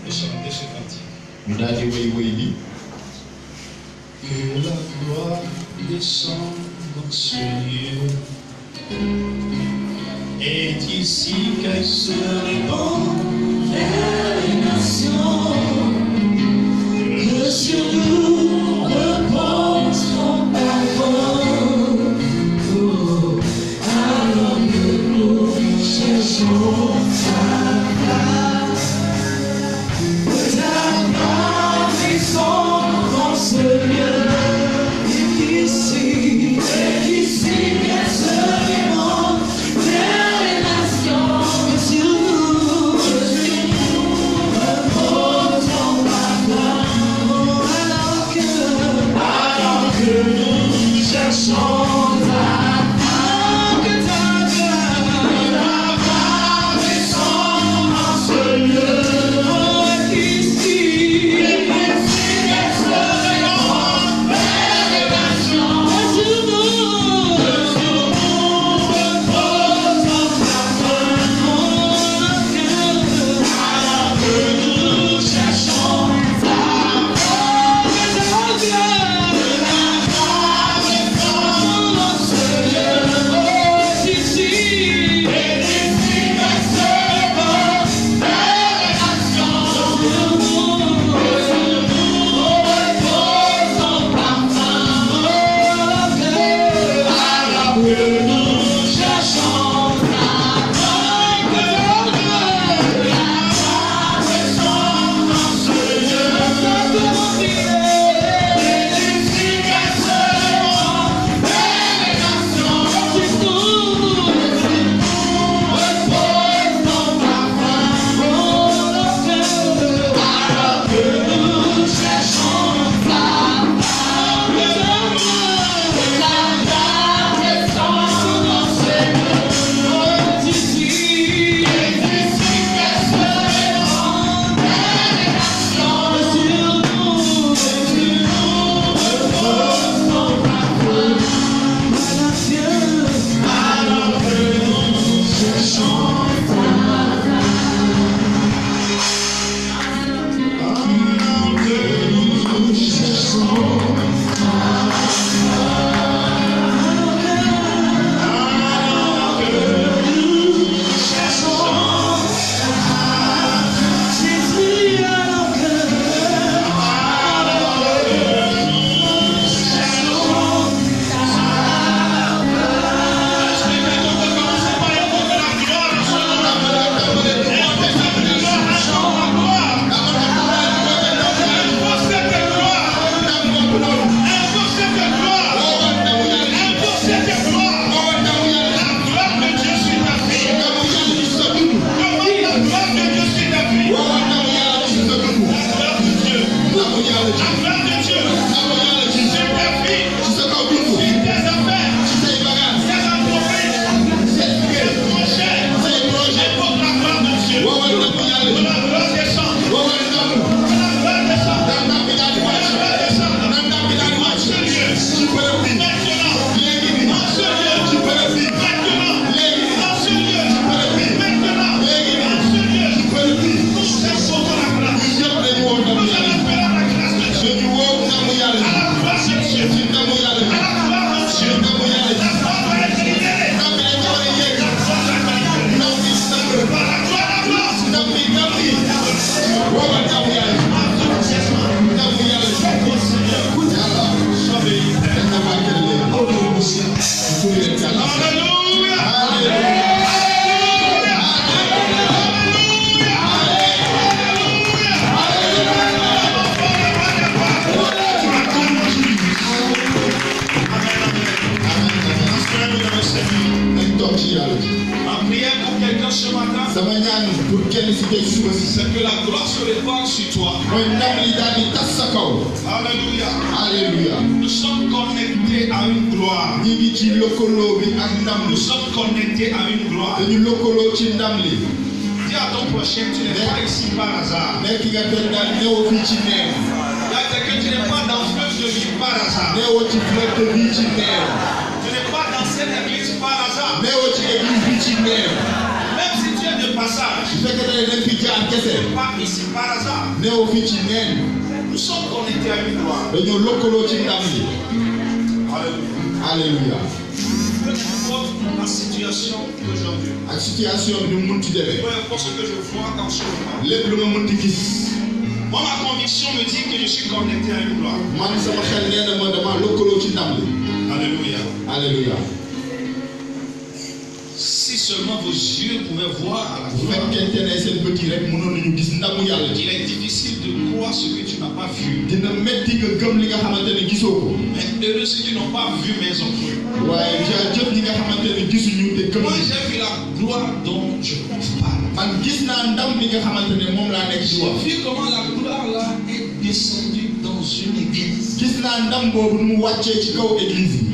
de chanter ce cantique. Nous avons dit, Que la gloire descende dans ce lieu. Et ici qu'elle se répand vers les nations. Que sur nous repose ton parole. Oh, alors que nous cherchons ta place. Que ta gloire descende dans ce lieu. Et ici qu'elle se répand vers les nations. Que sur nous repose ton parole. Alors que nous cherchons ta gloire, que ta gloire descende dans ce lieu. Ma prière pour quelqu'un ce matin, c'est que la gloire se répande sur toi. Alléluia. Alléluia. Nous sommes connectés à une gloire. Nous sommes connectés à une gloire. Dis à ton prochain, tu n'es pas ici par hasard. Il y a quelqu'un, tu n'es pas dans fleuve de vie par hasard. Tu n'es pas dans cette église par hasard. Même si tu es de passage, caaxaan kese. Pas ici par hasard. néew fii ci neen. Nous sommes connectés à une gloire. dañoo lëkkaloo ci ndam li. Alléluia. alléluia. Peu importe la situation d'aujourd'hui. ak situation bi mu munti demee. Peu importe ce que je vois en ce moment. lépp lu nga munti gis. Moi, ma conviction me dit que je suis connecté à une gloire. man sama xel nee na ma dama lëkkaloo ci ndam li. Alléluia. alléluia. Si seulement vos yeux pouvaient voir la bu gloire, fekkente ne seen bët yi rek mënoon nañu gis ndamu yàlla ji. il est difficile de croire ce que tu n'as pas vu. dina metti nga gëm li nga xamante ne gisoo ko. Mais heureux ceux qui n'ont pas vu mais ont cru. waaye jaajëf ñi nga xamante ne gisuñu te gëm. Moi, j'ai vu la gloire dont je parle. man gis naa ndam li nga xamante ne moom laa nekk di wax. J'ai vu comment la gloire là est descendue dans une église. gis naa ndam boobu nu mu wàccee ci kaw église yi.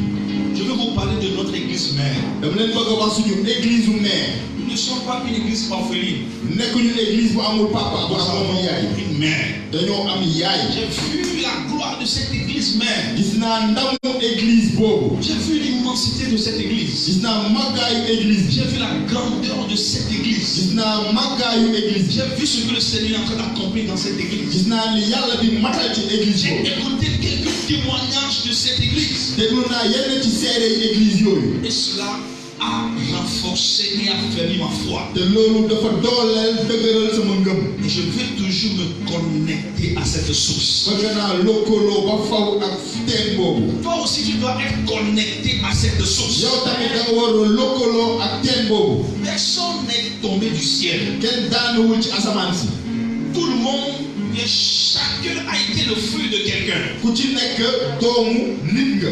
Je veux vous parler de notre église mère. dama leen bëgg a wax suñu église u mère. Nous ne sommes pas une église orpheline. nekkuñu église bu amul papa bu amul yaay. Une mère. dañoo am yaay. J'ai vu la gloire de cette église mère. gis naa ndamu église boobu. J'ai vu l'immensité de cette église. gis naa màggaayu église bi. J'ai vu la grandeur de cette église. gis naa màggaayu église bi. J'ai vu ce que le Seigneur est en train d'accomplir dans cette église. gis naa li yàlla di matal ci église J'ai boobu. écouté quelques témoignages de cette église. déglu naa yenn ci seede yi église yooyu. Et cela a renforcé et affermi ma foi. te loolu dafa dooleel dëgëral sama ngëm. Et je vais toujours me connecter à cette source. bëgg naa lëkkaloo ba faw ak teen boobu. Toi aussi, tu dois être connecté à cette source. yow tamit da nga war a lëkkaloo ak teen boobu. Personne n'est tombé du ciel. kenn daanuwul ci asamaan si. Tout le monde et chacun a été le fruit de quelqu'un. ku ci nekk doomu nit nga.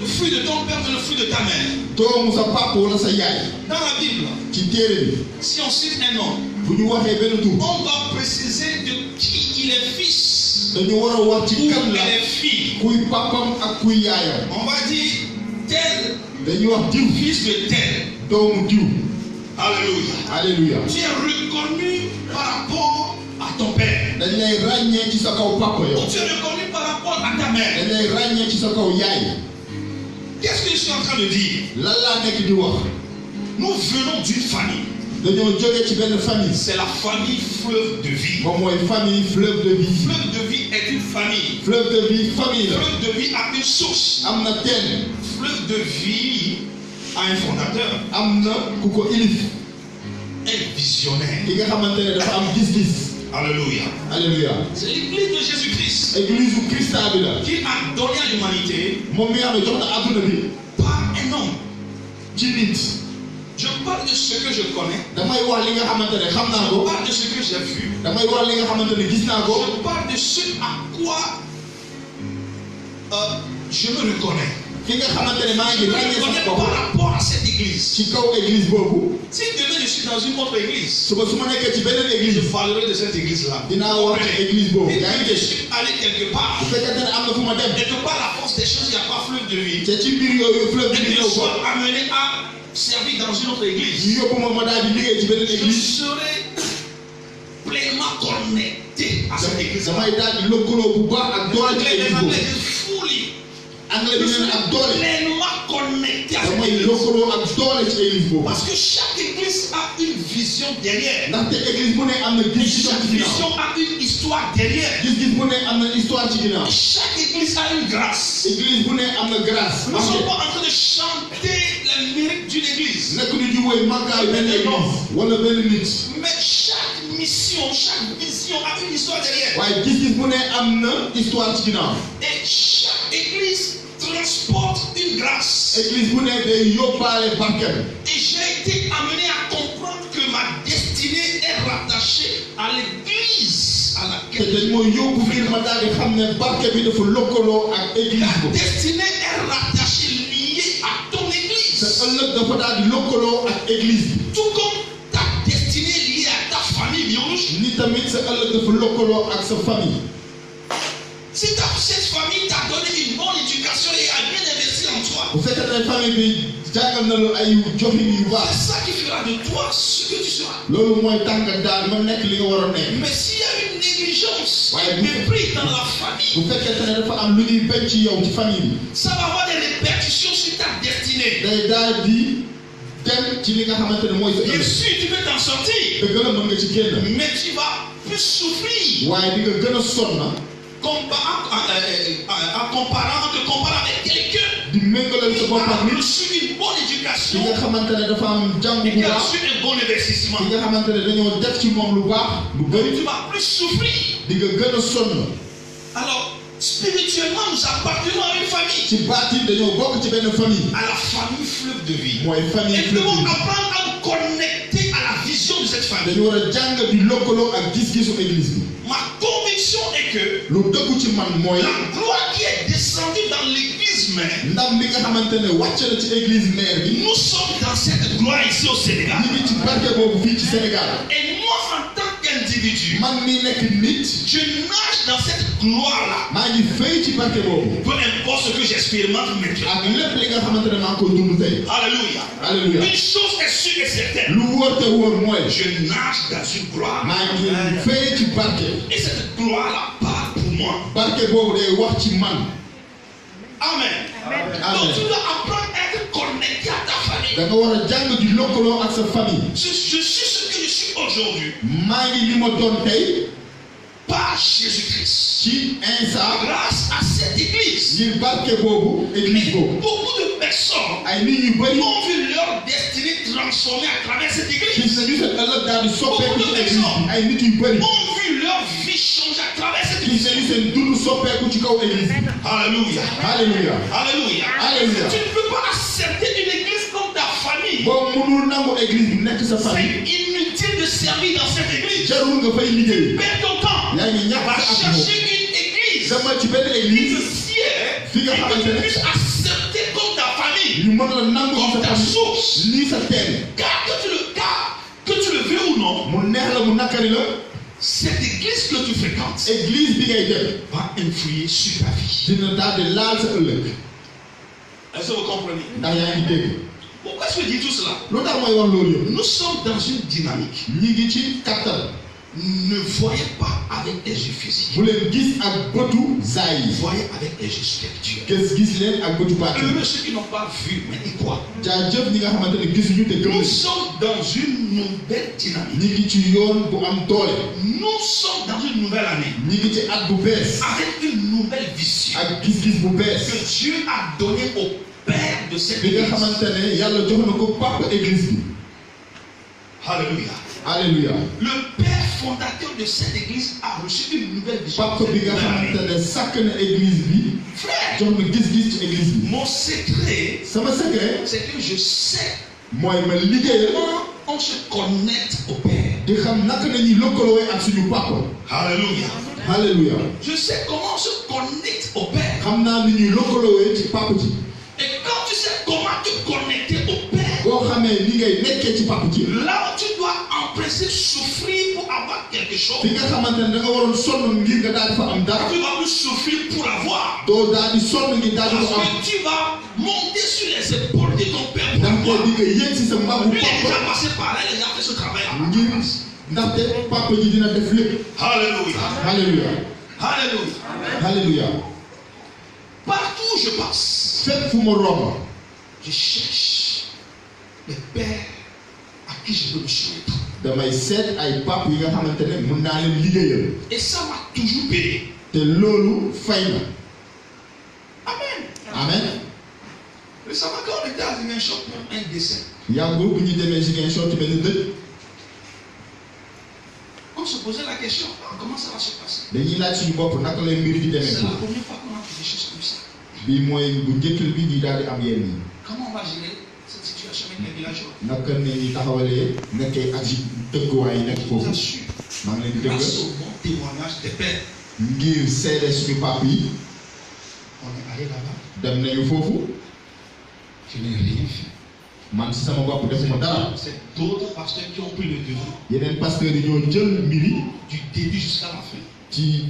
Le fruit de ton père et le fruit de ta mère. doomu sa papa wala sa yaay. Dans la Bible, ci téere bi. si on cite un homme, bu ñu waxee benn tur. on doit préciser de qui il est fils. dañu war a wax ci Ou kan elle la. est fille. kuy papam ak kuy yaayam. On va dire tel dañuy wax diw. fils de tel. doomu diw. Alléluia. alléluia. Tu es reconnu par rapport à ton père. dañ lay ràññee ci sa kaw papa yow. Tu es reconnu par rapport à ta mère. dañ lay ràññee ci sa kaw yaay. Qu'est-ce que je suis en train de dire? lan laa nekk di wax. Nous venons d'une famille. dañoo jógee ci benn famille. C'est la famille fleuve de vie. moom mooy famille fleuve de vie. Fleuve de vie est une famille. fleuve de vie famille la. Fleuve de vie a une source. am na teen. Fleuve de vie a un fondateur. am na ku ko ilif. Un visionnaire. ki nga xamante ne dafa am gis-gis. Alléluia. alléluia. C'est l'église de Jésus-Christ église u Christa bi la. qui a donné à l'humanité moom mi nga xam ne jox na adduna bi. par un homme. ci nit. Je parle de ce que je connais. damay wax li nga xamante ne xam naa Je ko. parle de ce que j'ai vu. damay wax li nga xamante ne gis naa ko. Je parle de ce à quoi je me reconnais. ki nga xamante ne maa Je ngi me ràññee reconnais sama par bopp. rapport à cette église. ci kaw église boobu. Si demain je suis dans une autre église, suba su ma nekkee ci beneen je église. parlerai de cette église-là. dinaa wax ci église boobu. Et yaa ngi puis je dégg. suis allé quelque part. bu fekkente ne am na fu ma dem. Et de par la force des choses, il n'y a pas fleuve de vie. te ci mbir yooyu fleuve Et bi que je ñëw ko. sois amené à servir dans une autre église. ñu yóbbu ma daal di liggéey ci beneen Je église. serai pleinement connecté à cette église. damay daal di lëkkaloo bu baax ak doole ci Les église Anglais boobu. disent fully. anglais bi nee na ak doole. Pleinement connecté à cette damay église. lëkkaloo ak doole ci église boobu. Parce que chaque église a une vision derrière. ndaxte église bu ne am na Et gis-gis chaque ci ginnaaw. vision a une histoire derrière. gis-gis bu ne am na histoire ci ginnaaw. Et chaque église a une grâce. église bu ne am na grâce. Nous ne sommes pas en train de chanter les mérites d'une église. nekk ni di woy màggaayu benn église. wala benn nit. Mais chaque mission, chaque vision a une histoire derrière. waaye gis-gis bu ne am na histoire ci ginnaaw. Et chaque église transporte une grâce. église bu ne day yóbbaale barkeem. Et j'ai été amené à comprendre que ma destinée est rattachée à l'église à te laquelle dañ mooy yóbbu ngir ma daal di xam ne barke bi dafa lëkkaloo ak église ta boobu. destinée est rattachée, liée à ton te église. ëllëg dafa daal di lëkkaloo ak église bi. Tout comme ta destinée est liée à ta famille biologique. ni tamit sa ëllëg dafa lëkkaloo ak sa famille. Si cette famille t'a donné une bonne éducation et a bien investi en toi, bu fekkee ne famille bi jàngal na lu ay joxin yu c'est baax. ça qui fera de toi ce que tu seras. loolu mooy tànk daal ma nekk li nga war a nekk. Mais s'il y a une négligence, Ouais, un mépris dans la famille, bu fekkee ne dafa am lu ñuy benn ci yow ci famille bi. ça va avoir des répercussions sur ta destinée. day daal di dem ci li nga xamante ne mooy sa Bien ëllëg. sûr, tu peux t'en sortir, dëgg la mën nga ci génn. mais tu vas plus souffrir. waaye di nga gën a sonn En te comparant avec quelqu'un di méngalal sa bopp ak qui a nit reçu une bonne ki éducation nga xamante ne dafa am jàng et bu qui a baax reçu un bon investissement. ki nga xamante ne dañoo def ci moom lu baax lu bëri Tu vas plus souffrir. di nga gën a sonn. Alors, spirituellement, nous appartenons à une famille. ci baatin dañoo bokk ci benn famille. À la famille fleuve de vie. mooy famille Et nous devons fleuve. apprendre à nous connecter à la vision de cette famille. dañu war a jàng di lëkkaloo ak gis-gisu église bi. Ma conviction est que lu dëggu ci man mooy la gloire qui est descendue dans l'église mère, ndam bi nga xamante ne wàcc na ci église mère bi. nous sommes dans cette gloire ici au Sénégal. ñu ngi ci barke boobu fii ci Sénégal. Et moi, en tant qu'individu, man mi nekk nit. je nage dans cette gloire-là. maa ngi fay ci barke boobu. Peu importe ce que j'expérimente maintenant. ak lépp li nga xamante ne maa ngi koy dund tey. Alléluia. alléluia. Une chose est sûre et certaine. lu wóor te wóor mooy. Je nage dans une gloire. maa ngi fay ci barke. Et cette gloire-là parle pour moi. barke boobu day wax ci man. Amen. Amen. Donc tu dois apprendre à être connecté à ta famille. da nga war a jàng di lëkkaloo ak sa famille. Je suis ce que je suis aujourd'hui maa ngi li ma doon tey par Jésus-Christ. ci Insa Grâce à cette église. ngir barke boobu église boobu. Beaucoup de personnes ay nit ñu bëri ont vu leur destinée transformée à travers cette gis église. nañu seen ëllëg daal di soppeeku ci église bi. ay nit yu bëri Ont vu leur vie changer à travers cette gis église. nañu seen dund soppeeku ci kaw église bi. Alléluia. alléluia. Alléluia. Alléluia. Tu ne peux pas accepter une église comme ta famille. boo mënul nangu église bi nekk sa C'est famille. inutile de servir dans cette église. jarul nga fay liggéey. Perds ton temps. yaa ngi ñàkk Va sa at chercher une église dama ci benn qui église te sied fi nga et que xamante tu ne puisses accepter comme ta famille, ñu mën la nangu ci comme sa ta famille. source. lii sa teen. Car que tu le veux ou non, mu neex la mu nakari la. cette église que tu fréquentes église bi ngay dem va influer sur ta vie. dina daal di laal sa ëllëg. Est-ce que vous comprenez? ndax yaa ngi dégg. Pourquoi est-ce que je dis tout cela? lu tax mooy wax loolu yëpp. Nous sommes dans une dynamique. ñi ngi ci kattan. Ne voyez pas avec des yeux physiques. bu leen gis ak bëtu zaay yi. Voyez avec des yeux spirituels. gis leen ak bëtu baatin. Heureux ceux qui n'ont pas vu, mais ils croient. jaajëf ñi nga xamante ne gisuñu te gëm Nous nañu. sommes dans une nouvelle dynamique. ñi ngi ci yoon bu am doole. Nous sommes dans une nouvelle année. ñi ngi ci at bu bees. Avec une nouvelle vision ak gis-gis bu bees. que Dieu a donnée au Père de cette bi nga église. xamante ne yàlla jox na ko papa église bi. Alléluia. alléluia. Le Père fondateur de cette église a reçu une nouvelle vision. papa bi nga xamante ne sàkk na église bi. Frère, jox na gis-gis ci église bi. mon secret, sama secret c'est que je sais mooy ma liggéeyal. comment on se connecte au Père. di xam naka la ñuy lëkkaloo ak suñu papa. Alléluia. alléluia. Je sais comment on se connecte au Père. xam naa ni ñuy lëkkaloo ci papa ji. Et quand tu sais comment te connecter au Père, boo xamee ni ngay nekkee ci papa ji. là où tu dois en principe souffrir pour avoir quelque chose, fi nga xamante ne da nga waroon sonn ngir nga daal di fa am dara. tu vas plus souffrir pour l'avoir. doo daal di sonn ngir daal di Parce ko am. que tu vas monter sur les épaules de ton Père pour ndaxte l'avoir. di nga yéeg si sa mbagu Lui, il est déjà papa. passé par là, il a déjà fait ce travail-là. ngir ndaxte papa ji dina def lépp. Alléluia. alléluia. Alléluia. alléluia. Partout où je passe, fépp fu ma romb. je cherche les pères à qui je peux me soumettre. damay seet ay pap yi nga xamante ne mun naa leen liggéeyal. Et ça m'a toujours payé. te loolu fay na. Amen. amen. Mais ça va quand on était à Ziguinchor pour un décès. yàggul bu ñu demee Ziguinchor ci benn dëj. On se posait la question, comment ça va se passer? dañuy laaj suñu bopp naka lay mbir di demee C'est la foofu. première fois qu'on a fait des choses comme ça. bii mooy bu njëkkal bi ñuy daal di am yenn yi. Comment on va gérer cette situation avec les villageois? naka ne ñuy taxawalee nekkee ak ci dëkkuwaay yi nekk Je vous foofu. assure, maa ngi leen di dëgg. grâce au bon témoignage des pères, ngir seede suñu pap yi. on est allé là-bas. dem nañu foofu. Je n'ai rien fait. man si sama bopp defuma dara. C'est d'autres pasteurs qui ont pris le devant yeneen pasteurs yi ñoo jël mbir yi du début jusqu'à la fin. ci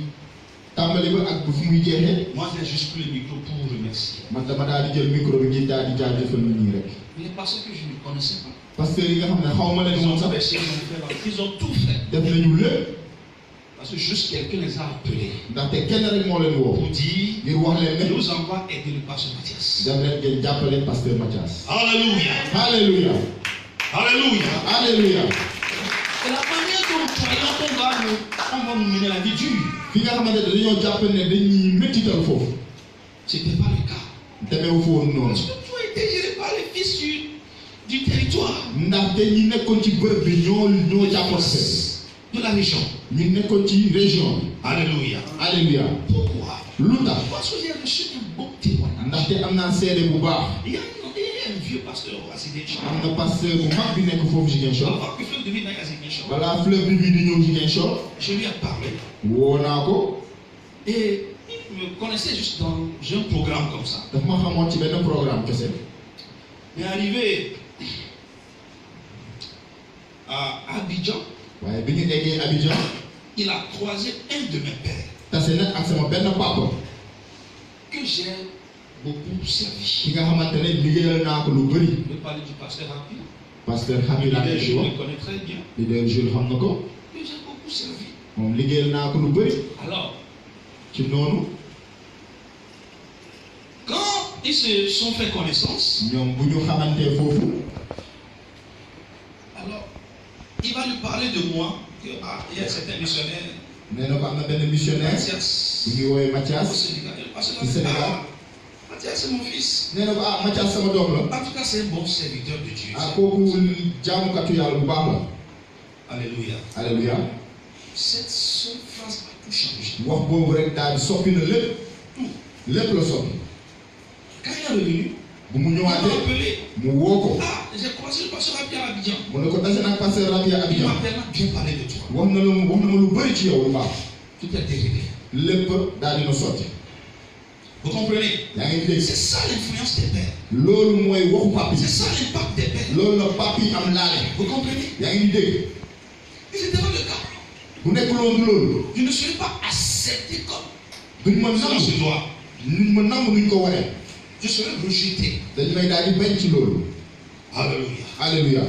tàmbali ba ak bu fu muy jeexee. Moi, j'ai juste pris le micro pour vous remercier. man dama daal di jël micro bi ngir daal di jaajëfal nit ñi rek. Mais les pasteurs que je ne connaissais pas, pasteurs yi nga xam ne xaw ma leen ils woon ont sax. fait, ils ont tout fait. def nañu lépp. Parce que juste quelqu'un les a appelés ndaxte kenn rek moo leen woo. pour dire, ngir wax leen ne. nous envoie aider le pasteur Mathias. dem leen ngeen jàppale pasteur Mathias. Alléluia. alléluia. Alléluia. Alléluia. Et la manière dont nous croyons qu'on va nous mener la vie dure, fi nga xamante ne dañoo jàpp ne dañuy méttital foofu. c'était pas le cas. demeewu fa woon noonu. Parce que tout a été géré par les fils du territoire. ndaxte ñi nekkoon ci bërëb bi ñoo jàppoon De la région. ñi nekkoon ci région bi. Alléluia. Alléluia. Pourquoi? lu tax. Parce que j'ai reçu un bon témoignage. ndaxte am naa seede bu baax. Il y a un vieux pasteur à Ziguinchor. am na pasteur bu mag bi nekk foofu Ziguinchor. Avant que Fleuve de Vie n'aille à Ziguinchor. balaa fleuve bi di ñëw Ziguinchor. Je lui ai parlé. woo naa ko. Et il me connaissait juste dans un programme comme ça. daf ma xamoon ci benn programme kese. Il est arrivé à Abidjan. waaye bi ñu eggee Abidjan. Il a croisé un de mes pères. tase nag ak sama benn papa. Que j'ai beaucoup servi. ki nga xamante ne liggéeyal naa ko lu bëri. Je vais parler du pasteur Happy. pasteur Happy laa nekk Je di wax. le connais très bien. leader Jules xam na ko. Que j'ai beaucoup servi. moom liggéeyal naa ko lu bëri. Alors, ci noonu. quand ils se sont fait connaissance, ñoom bu ñu xamantee foofu. alors, il va lui parler de moi. Que, il y a certains missionnaires. nee na ko am na benn missionnaire. Mathias. bu ñuy woowee Au Mathias. Sénégal. Au Sénégal. Mathias, c'est mon fils. nee na ko Mathias sama doom la. En tout cas, c'est un bon serviteur de Dieu. kooku jaamukatu yàlla bu baax la. Alléluia. Alléluia. Cette seule phrase a tout changé. wax boobu rek daal di soppi na lépp. lépp la soppi. Quand il est revenu, bu mu il m'a ñëwaatee appelé. mu woo ko. J'ai croisé le pasteur Happy à Abidjan. mu ne ko tase nag pasteur Happy à Il Abidjan. m'a tellement bien parlé de toi. wax na ma lu bëri ci yow lu baax. Tout est dérivé. lépp daal dina sotti. Vous comprenez? yaa ngi dégg. C'est ça l'influence des pères. loolu mooy waxu papi. C'est ça l'impact des pères. loolu la papi am laale. Vous comprenez? yaa ngi dégg. Et c'était pas le cas. bu nekk loolu loolu. Je ne serais pas accepté comme duñ ma cela se nangu. doit. duñ ma nangu duñ ko waree. Je serais rejeté. dañ may daal di bañ ci loolu. Alléluia. Alléluia.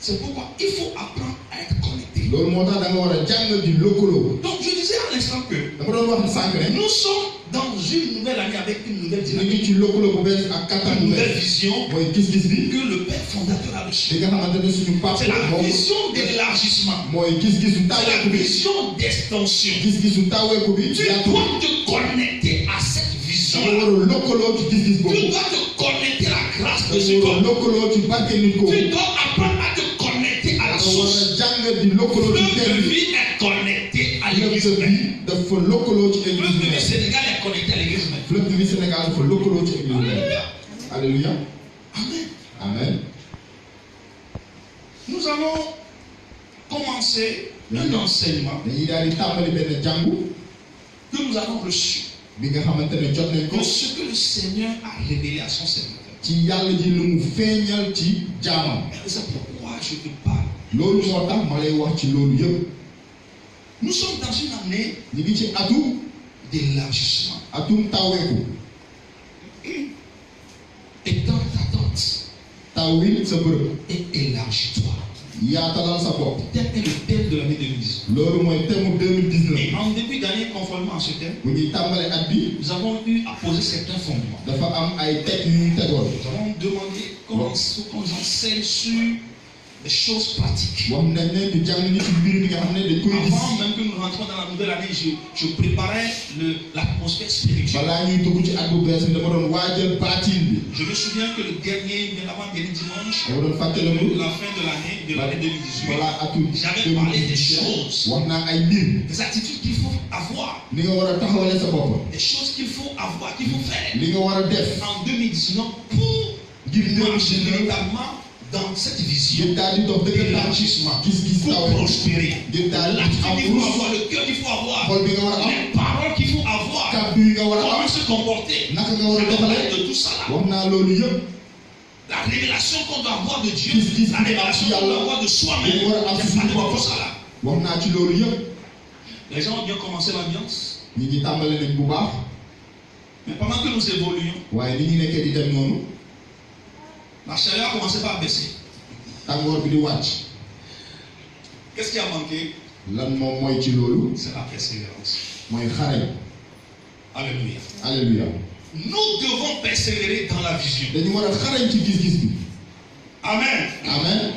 C'est pourquoi il faut apprendre à être connecté. loolu moo tax da nga war a jàng di lëkkaloo. Donc je disais à l'instant que dama doon wax sànq ne. nous sommes dans une nouvelle année avec une nouvelle ñu dynamique, ngi ci lëkkaloo bu bees ak kattan une bu nouvelle bees. vision mooy gis-gis bi. que le Père fondateur a li reçue. nga xamante ne suñu papa C'est la moom. vision de l'élargissement. mooy gis-gisu C'est la taweeku bi. vision d'extension. gis-gisu taweeku bi. Tu yaatu dois te connecter à cette da vision. nga war a lëkkaloo ci gis-gis Tu boobu. dois te connecter à la grâce da de ce nga war a corps. lëkkaloo ci barke nit kooku. Tu dois apprendre à te connecter à da la nga war source. a jàng di lëkkaloo ci Fleuve teen de bi. vie est connecté à fleuve l'église de mère. vie dafa lëkkaloo ci Fleuve église de vie mère. Sénégal est connecté à l'église mère. fleuve de vie Sénégal dafa lëkkaloo ci église mère. Alléluia. Amen. Amen. Nous allons commencer un enseignement dañuy daal di tàmbali benn jàngu que nous avons reçu bi nga xamante ne jot nañ ko de ce que le Seigneur a révélé à son serviteur. ci yàlla ji lu mu feeñal ci jaamam. C'est pourquoi je te parle. loolu moo tax ma lay wax ci loolu yëpp. Nous sommes dans une année ñu ngi ci atum d'élargissement. taweeku. Étends ta tente tawil sa bërëb. et élargis-toi. yaatalal sa bopp. Tel est le thème de l'année 2010. loolu mooy thème 2019. Et en début d'année, conformément à ce thème, bu ñuy tàmbale at bi nous avons eu à poser certains fondements. dafa am ay teg yu ñu tegoon. Nous avons demandé qu'on nous enseigne sur des choses pratiques. wax nañ ne ñu jàng ni ci mbir mi nga xam ne dañ koy Avant gis. même que nous rentrions dans la nouvelle année, je préparais l'atmosphère spirituelle. balaa ñuy dugg ci at bu bees bi dama doon waajal baatin bi. Je me souviens que le dernier, l'avant-dernier dimanche, dama doon fàttali de la fin de l'année 2018, voilà atum j'avais parlé des choses, wax naa ay mbir. des attitudes qu'il faut avoir, li nga war a taxawale sa bopp. des choses qu'il faut avoir, qu'il faut faire li nga war a def. en 2019 pour marcher véritablement dans cette vision ngir daal di dox dëgg d'élargissement, gis-gis pour taw prospérer. ngir daal di L'attitude am qu'il faut avoir, le cœur qu'il faut avoir, xol bi nga war a am. les paroles qu'il faut avoir, kàddu yi nga war a comment am. se comporter. naka nga war a Je vais parler doxalee. de tout ça là. wax naa loolu yëpp. La révélation qu'on doit avoir de Dieu, Gis-gis la révélation qu'on doit avoir de soi-même. bi war a am J'ai ci parlé suñu de tout bopp. ça là. wax naa ci loolu yëpp. Les gens ont bien commencé l'ambiance, ñi ngi tàmbale nañ bu baax. mais pendant que nous évoluions, waaye ni ñu nekkee di dem noonu. la chaleur a commencé par baisser. tàngoor bi di wàcc. Qu'est-ce qui a manqué? lan moom mooy ci loolu. C'est la persévérance. mooy xare. Alléluia. alléluia. Nous devons persévérer dans la vision. dañu war a xarañ ci gis-gis bi. Amen. amen.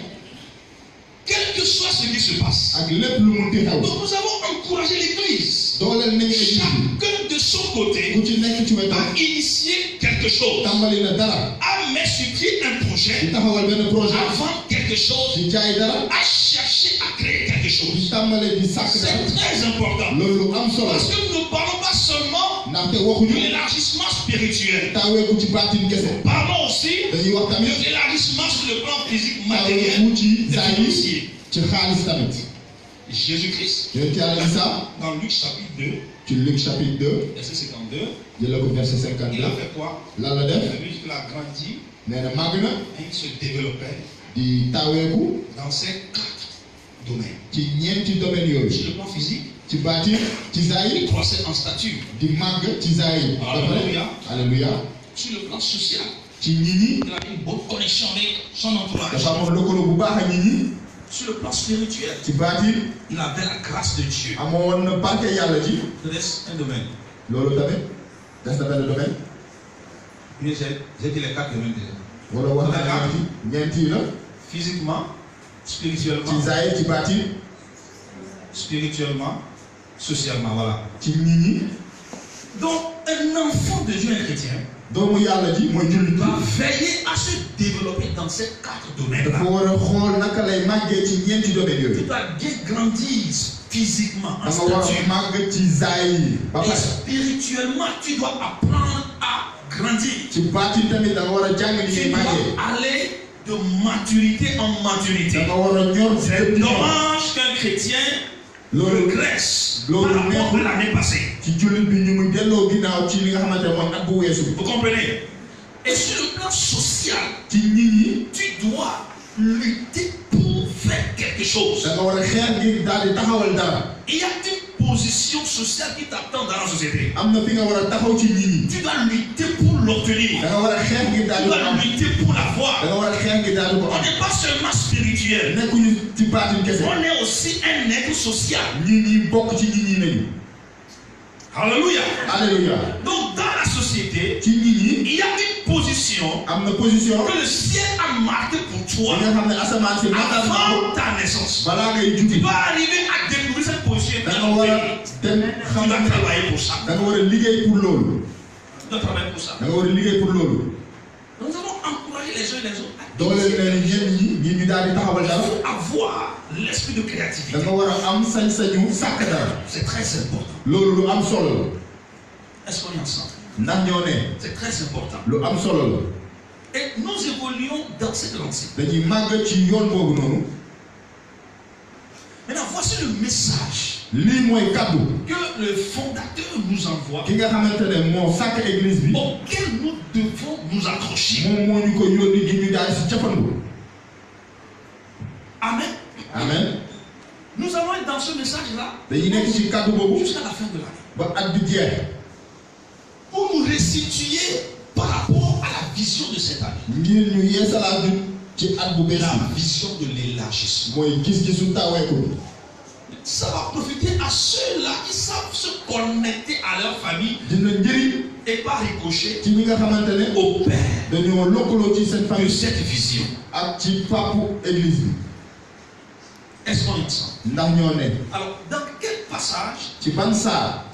quel que soit ce qui se passe. ak lépp lu mu di xew. Donc nous avons encouragé l'Église. dooleel nañu église bi. Chacun de son côté ku ci nekk ci wetam. a initié quelque chose. tàmbali na dara. A mis sur pied un projet. di taxawal benn projet. A vendre quelque chose. di jaay dara. A cherché à créer quelque di chose. tàmbale di sàkk dara. C'est très important. loolu lu am solo. Parce que nous ne parlons pas seulement ndaxte de waxuñu. l'élargissement spirituel. taaweeku ci baatin kese. Parlons aussi dañuy wax de tamit. l'élargissement sur le plan physique, matériel taaweeku ci et zaahir financier. ci xaalis tamit. Jésus-Christ, yonent Yàlla Isaa dans Luc chapitre 2, ci Luc chapitre 2 verset 52, jëlee ko verset il 52 a fait quoi? lan la Il def. a vu qu'il a grandi nee na màgg na et il se développait di taaweeku dans ces 4 domaines. ci ñeenti domaines yooyu. Sur le plan physique, ci baatin ci il zaahir croissait en stature. di màgg ci zaahir. Alléluia. alléluia. Sur le plan social, ci nit ñi il avait une bonne connexion avec son entourage. dafa amoon lëkkaloo bu baax ak nit ñi. Sur le plan spirituel, ci baatin il avait la grâce de Dieu. amoon na barke yàlla ji. Il reste un domaine. loolu tamit des na benn domaine. J'ai dit les 4 domaines déjà. wala wax na ñeenti la. Physiquement, spirituellement, ci zaahir ci baatin spirituellement, socialement, voilà. ci nit ñi. Donc, un enfant de Dieu, un chrétien, doomu yàlla ji mooy jullit va bi. veiller à se développer dans ces 4 domaines-là. dafa war a xool naka lay màggee ci ñeenti domaines Tu yooyu. dois bien grandir physiquement, en danga war a stature. màgg ci zaahir ba Et pare. spirituellement, tu dois apprendre à grandir. ci baatin tamit danga war a jàng ni Tu ngay màggee. dois aller de maturité en maturité. danga war a ñor ci C'est lépp di ñor. dommage qu'un chrétien loolu regresse loolu par rapport à l'année passée. ci jullit bi ñu muy delloo ginnaaw ci li nga xamante ne mooy at bu weesu bi. Vous comprenez? Et sur le plan social, ci nit ñi tu dois lutter pour faire quelque chose. danga war a xeex ngir daal di taxawal dara. Il y a une position sociale qui t'attend dans la société. am na fi nga war a taxaw ci nit ñi. Tu dois lutter pour l'obtenir. danga war a xeex ngir daal Tu di ko dois am. lutter pour l'avoir. danga war a xeex ngir daal di ko On am. n'est pas seulement spirituel. nekkuñu ci baatin kese. On est aussi un être social. nit ñi bokk ci nit ñi nañu. Alléluia. alléluia. Donc dans la société, ci nit ñi il y a une position am na position. que le ciel a marquée pour bi toi nga xam ne asamaan si matal na ko avant ta naissance. balaa ngay Tu juddu. dois arriver à découvrir cette position. da nga war a dem Tu xam dois ne travailler pour ça. da nga war a liggéey pour loolu. Tu dois travailler pour ça. da nga war a liggéey pour loolu. Nous avons encouragé les uns et les autres à dooleel na ni ñenn ñi ñi ñu daal di taxawal dara. avoir l'esprit de créativité. da nga war a am sañ-sañu sàkk dara. C'est très important. loolu lu am solo la. Est-ce qu'on est ensemble? ndax ñoo ne C'est très important. lu am solo la. Et nous évoluons dans cette lancée. dañuy màgg ci yoon boobu noonu. Maintenant, voici le message lii mooy kaddu. que le fondateur nous envoie, ki nga xamante ne moo sàkk église bi. auquel nous devons nous accrocher. moom moo ñu ko yónni gi ñu daal si cafandu. Amen. amen. Nous allons être dans ce message-là dañuy nekk ci kaddu boobu jusqu'à la fin de l'année. ba at bi jeex. Pour nous restituer par rapport à la vision de cette année. ngir ñu yeesalaat ñu ci at bu bees La bi. vision de l'élargissement. mooy gis-gisu taaweeku bi. Ça va profiter à ceux-là qui savent se connecter à leur famille dina njëriñ et pas ricocher ci ñi nga xamante ne au père dañoo lëkkaloo ci seen de famille cette vision. ak ci papu église bi. Est-ce qu'on est ensemble? ndax ñoo ne Alors, dans quel passage ci ban saar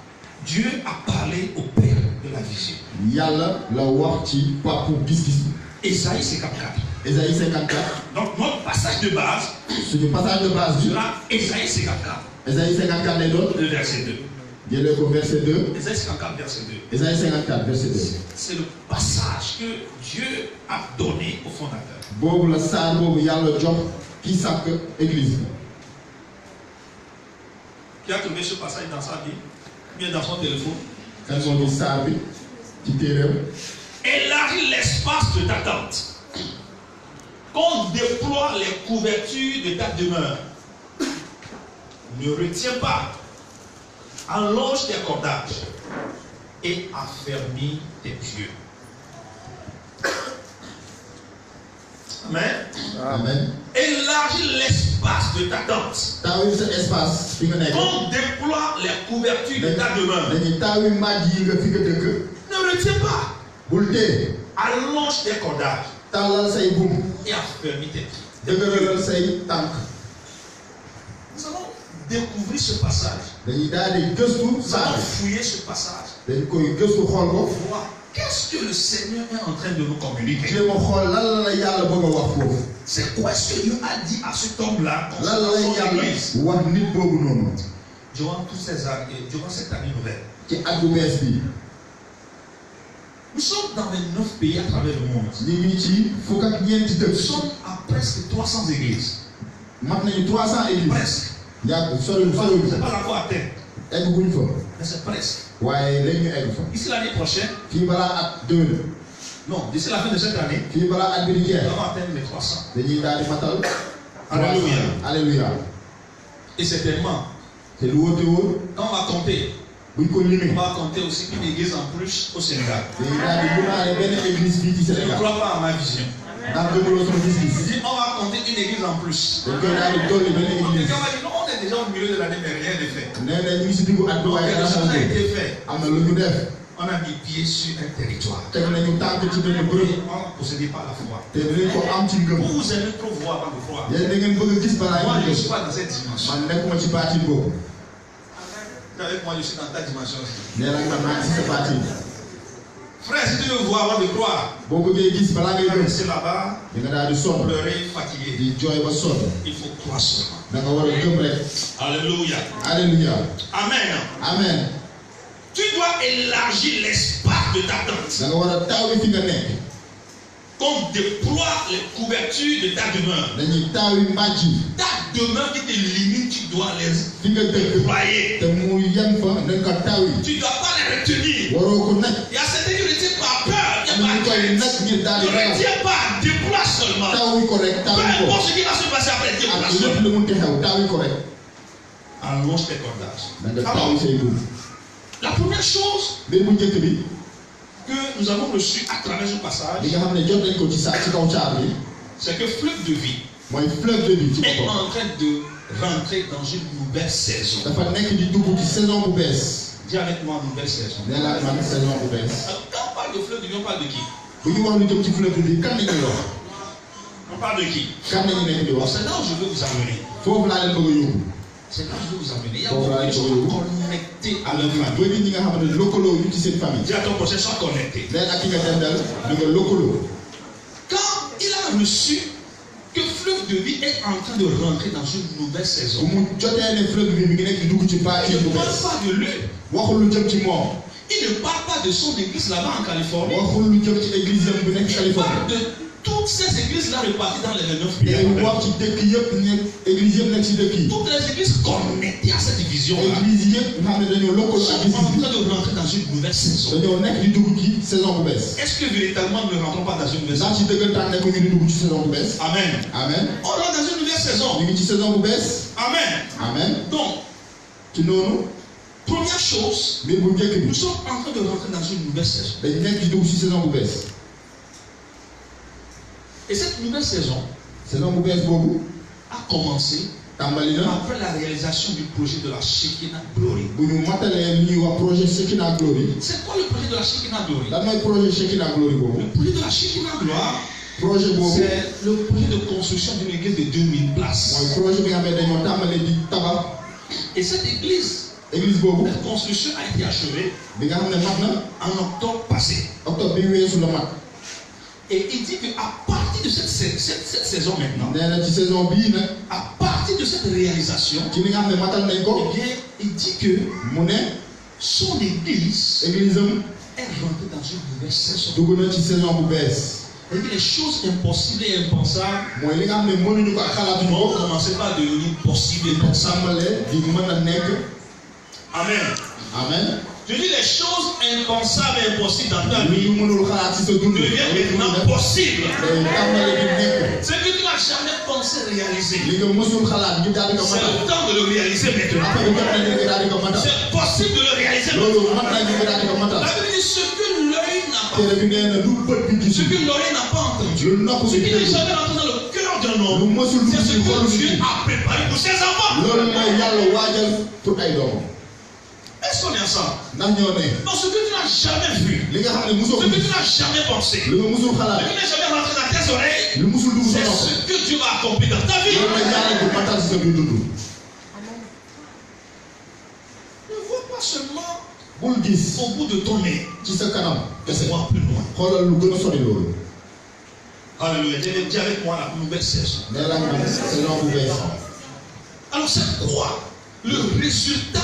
Dieu a parlé au père de la vision? yàlla la wax ci papu gis-gis bi. Ésaïe 54. Ésaïe 54 Donc, notre passage de base suñu passage de base bi. sera Ésaïe 54, Ésaïe 54 lay doon. le verset 2. jëlee ko verset 2. Ésaïe 54, verset 2. Ésaïe 54 verset 2. C'est le passage que Dieu a donné au fondateur. boobu la saar boobu yàlla jox ki sàkk église bi. Qui a trouvé ce passage dans sa vie, bien dans son téléphone? kan moo gis saar bi ci téeréem. Élargis l'espace de ta tente. Qu'on déploie les couvertures de ta demeure. Ne retiens pas. Allonge tes cordages et affermis tes pieux. Amen. amen. Élargis l'espace de ta tente. taawi sa espace fi nga nekk. Qu'on déploie les couvertures de ta demeure. dañuy taawi màjj yi nga fi nga dëkk. Ne retiens pas. bul tee. Allonge tes cordages tàllal say buum. et affermis tes pieds. dëgëralal say tànk. découvrir ce passage. dañuy daal di gëstu Nous saa allons bi. fouiller ce passage. dañ koy gëstu xool ko. Voir qu'est-ce que le Seigneur est en train de nous communiquer. jéem a xool lan la yàlla bëgg a wax foofu. C'est quoi ce que Dieu a dit à cet homme-là lan la concernant son yàlla église wax nit boobu noonu. durant toutes ces années, durant cette année nouvelle. ci at bu bees bi. Nous sommes dans les 9 pays à travers le monde. ñu ngi ci fukk ak ñeenti Nous dëkk. sommes à presque 300 églises. mat nañu 300 églises. Presque. yàgg soriwul soriwul. C'est pas encore atteint, egguñ fa. mais c'est presque. waaye léegi ñu egg fa. Ici l'année prochaine, fii balaa at déwén. non, d'ici la fin de cette année, fii balaa at bi di nous jeex. allons atteindre les 300. dañuy daal di matal. Alléluia. alléluia. Et certainement, te lu wóote wóor. quand on va compter, buñ ko limee. on va compter aussi une église en plus au Sénégal. dañuy daal di mënaale benn église fii ci Je ne Sénégal. crois pas à ma vision. ndax gëmuloo sama Je gis-gis. dis, on va compter une église en plus. dañ koy daal di dolli benn Donc, église. quelqu'un va dire, non, on est déjà au milieu de l'année, mais rien n'est fait. nee na ñu ngi si diggu at bi Donc, waaye quelque dara chose a xamul. été fait. am na lu ñu def. On a mis pied sur un territoire. teg nañu tànk ci benn Et bërëb. on ne possédait pas la foi. te dinañ ko am ci ngëm. Vous, vous aimez trop voir avant de croire. yéen da ngeen bëgg a gis balaa Moi, ngeen je ne gis. suis pas dans cette dimension. man nekkuma ci baatin boobu. Avec moi, je suis dans ta dimension aussi. nee na man maa ngi si sa baatin. Frère, si tu veux voir avant de croire, boo bëggee gis balaa ngay tu vas gëm. rester là-bas, di nga daal di sonn. pleurer, fatigué. di jooy ba sonn. Il faut croire seulement. da nga war a gëm rek. Alléluia. alléluia. Amen. amen. Tu dois élargir l'espace de ta tente. da nga war a taawi fi nga nekk. Qu'on déploie les couvertures de ta demeure. dañuy taawi mbàjj yi. Ta demeure qui te limite, tu dois les fi nga dëkk. déployer. te mu yem fa nañ ko taawi. Tu ne dois pas les retenir. waroo ko nag. Il y a certains qui ne retiennent pas peur. Il am n'y na a ñu pas koy de nag ngir daal Ne di ragal. retiens pas, déploie seulement. taawi ko rek Peu taawi ko. importe ce qui va se passer après, déploie ak lépp seulement. lu mu xew taawi ko rek. Allonge tes cordages. da nga Alors, taawi say buum. la première chose mbir bu njëkk bi. que nous avons reçue à travers ce passage, li nga xam ne jot nañ ko ci sa ci kaw caar bi. c'est que fleuve de vie mooy fleuve de vie ci est boppam. en train de rentrer dans une nouvelle saison. dafa nekk di dugg ci saison bu bees. Dis avec moi, nouvelle saison. nee naa man saison bu bees. Alors, quand on parle de fleuve de vie, on parle de qui? bu ñu wax lu jëm ci fleuve de vie kan la ñuy wax. On parle de qui? kan la ñu nekk di Bon, wax. c'est là où je veux vous amener. foofu laa leen bëgg a yóbbu. C'est là où je veux vous amener. Il y a Bon, beaucoup voilà, de gens je veux- connectés à leur famille. bëri ñi nga xam ne lëkkaloo ñu ci seen famille. Dis à ton prochain, sois connecté. nee ak ki nga dendal di nga lëkkaloo. Quand il a reçu que fleuve de vie est en train de rentrer dans une nouvelle bu saison, mu jotee ne fleuve de vie mi ngi nekk di dugg ci il baatin ne bu parle bees. pas de lui. waxul lu jëm ci moom. Il ne parle pas de son église là-bas en Californie. waxul lu jëm ci église yam bu nekk Il Californie. parle de toutes ces églises-là réparties dans les 9 day pays. wax ci dëkk yëpp nekk église yëpp nekk ci dëkk yi. Toutes les églises connectées à cette division-là église yëpp nga xam ne dañoo lëkkaloo sont ak en gis-gis train de rentrer dans une nouvelle saison. dañoo nekk di dugg ci saison bu bees. Est-ce que véritablement nous ne rentrons pas dans une nouvelle ndax saison? ci dëggantaan nekk ñu di dugg ci saison bu bees. Amen. amen. On rentre dans une nouvelle saison. ñu ngi ci saison bu bees. Amen. amen. Donc, ci noonu première chose, mbir bu njëkk bi nous sommes en train de rentrer dans une nouvelle saison. dañ nekk di dugg ci saison bu bees. Et cette nouvelle saison saison bu bees boobu a commencé tàmbali na après la réalisation du projet de la Shekinah Glory. bu ñu matalee li ñuy wax projet Shekinah Glory. C'est quoi le projet de la Shekinah Glory? lan mooy projet Shekinah Glory boobu. Le projet de la Shekinah Glory, projet boobu c'est le projet de construction d'une église de 2000 places. mooy projet bi nga xam ne dañoo tàmbalee di tabax Et cette église, église boobu la construction a été achevée bi nga xam ne mat na en octobre passé. octobre bi weesu la mat. Et il dit qu'à partir de cette saison maintenant, nee na ci saison bii nag à partir de cette réalisation, ci li nga xam ne matal nañ ko eh bien, il dit que mu ne son église église am est rentrée dans une nouvelle saison. dugg na ci saison bu bees. Et que les choses impossibles et impensables mooy li nga xam ne mënuñu ko ak xalaatuñu vont ko. commencer par devenir possibles et pensables. tàmbalee di mën a nekk. Amen. amen. Je dis les choses impensables et impossibles dans ta li vie ñu mënul xalaat ci sa dund. deviennent maintenant possibles. day tàmbalee di nekk. Ce que tu n'as jamais pensé réaliser, li nga mësul xalaat ñu daal di ko c'est matal. le temps de le réaliser maintenant. après jot nañu nga daal di ko matal. C'est possible de le réaliser loolu maintenant. mat nañu nga daal di ko matal. La Bible dit ce que l'œil n'a pas, téere bi nee na lu bët bi ce gisul. que l'oreille n'a pas entendu, lu nopp ce bi qui n'est déglu. jamais rentré dans le cœur d'un lu homme, mësul c'est dugg ce ci xolu que Dieu nit. a préparé pour ses enfants. loolu mooy yàlla waajal pour ay doomam. Est-ce qu'on est ensemble? ndax ñoo ne Donc ce que tu n'as jamais vu, li nga xam ne mosoo ce ko que tu gis. n'as jamais pensé, li nga mësul ce xalaat. qui n'est jamais rentré dans tes oreilles, lu mësul dugg sa c'est nopp. ce que Dieu va accomplir dans ta vie. loolu mooy yàlla bu matal ci sa biir dund. seulement bul gis au bout de ton nez, ci sa kanam de kese voir plus loin. xoolal lu gën a sori loolu. Alléluia. Dis avec moi la nouvelle saison. nee la man saison bu bees. Alors c'est quoi le résultat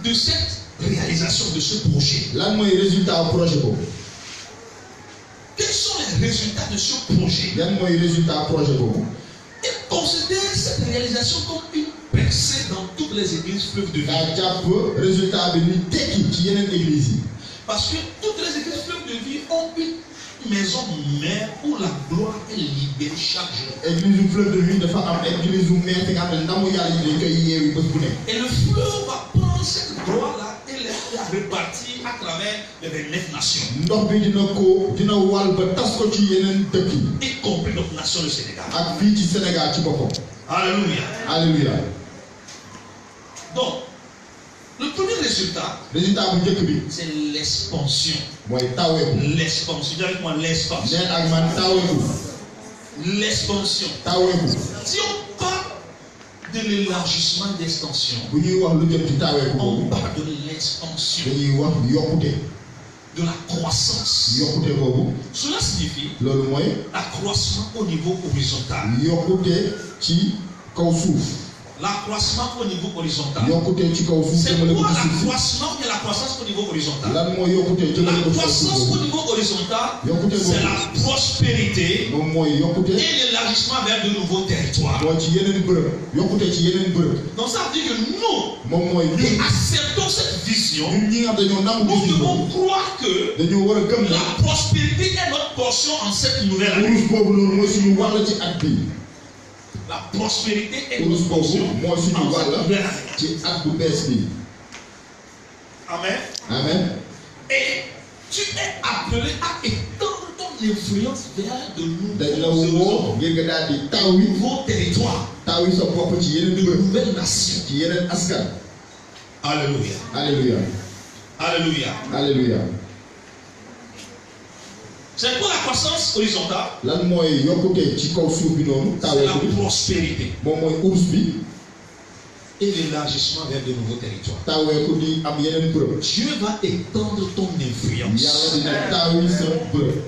de cette réalisation de ce projet? lan mooy résultat projet boobu. Quels sont les résultats de ce projet? yan mooy résultat projet boobu. Et considère cette réalisation comme une percée dans toutes les églises fleuves de vie. daa jàpp résultat bi ni tekki ci yeneen église yi. Parce que toutes les églises fleuves de vie ont une maison mère où la gloire est libérée chaque jour. église bu fleuve de vie dafa am église bu mère fi nga xam ne ndamu yàlla yi dañ koy yeewi bés bu nekk. Et le fleuve va prendre cette gloire-là et la répartir à travers les 29 nations. ndox bi dina wal ba tas ko ci yeneen dëkk yi. Y compris notre nation le Sénégal. ak fii ci Sénégal ci boppam. Alléluia. alléluia. Donc, le premier résultat, résultat bu njëkk bi. c'est l'expansion. mooy taweeku. L'expansion. Dis avec moi l'expansion. neen ak man taweeku. L'expansion. taweeku. Si on parle de l'élargissement d'extension, bu ñuy wax lu jëm ci taweeku on boobu. parle de l'expansion, dañuy wax yokkute. de la croissance. yokkute boobu. Cela signifie loolu mooy. l'accroissement au niveau horizontal. yokkute ci kaw suuf. L'accroissement au niveau horizontal. yokkute ci kaw suuf. C'est quoi l'accroissement et la croissance au niveau horizontal? lan mooy yokkute jëmale La ko ci kaw croissance suuf au niveau horizontal, yokkute c'est boobu. la prospérité moom mooy yokkute. et l'élargissement vers de nouveaux territoires. mooy ci yeneen bërëb. yokkute ci yeneen bërëb. Donc ça veut dire que nous, moom mooy nous ñun. acceptons cette vision. ñun ñi nga xam dañoo nangu Nous gis-gis devons boobu. croire que dañoo war a gëm la ne. prospérité est notre portion en cette nouvelle année. urus boobu noonu mooy suñu wàll ci at bi. La prospérité est urus notre boobu portion mooy suñu en cette wàll nouvelle année. ci at bu bees bi. Amen. amen. Et tu es appelé à étendre ton influence vers de dañ la nouveaux woo horizons, ngir nga daal di taw yi. nouveaux territoires, taw yi sa bopp ci yeneen de bërëb. nouvelles nations. ci yeneen askan. Alléluia. alléluia. Alléluia. alléluia. C'est quoi la croissance horizontale? lan mooy yokkute ci kaw suuf bi noonu. C'est la taweeku bi prospérité moom mooy urus bi. et l'élargissement vers de nouveaux territoires. taweeku di am yeneen bërëb. Dieu va étendre ton influence. yàlla dina taw yi sa bërëb.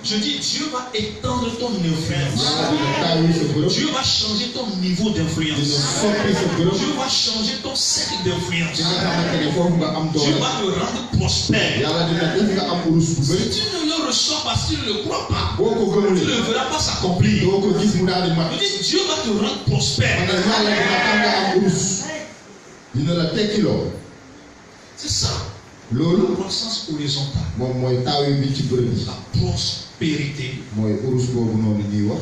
Je dis, Dieu va étendre ton influence. yàlla dina taw yi sa bërëb. Dieu va changer ton niveau dina d'influence. soppi sa bërëb. Dieu va changer ton cercle d'influence. di nga xamante ne foofu nga am Dieu doole. va te rendre prospère. yàlla dina def nga am urus bu bëri. Si tu ne le reçois pas, si tu ne le crois pas, boo ko tu ne gëmulee verras pas s'accomplir. doo ko gis mu daal di mat. Je dis, Dieu va te rendre prospère. maanaam yàlla dina tax nga am urus. dina la tekkiloo. C'est ça. La loolu croissance horizontale. moom mooy taw yi bi ci bërëb yi. La prospérité mooy urus boobu noonu ñuy wax.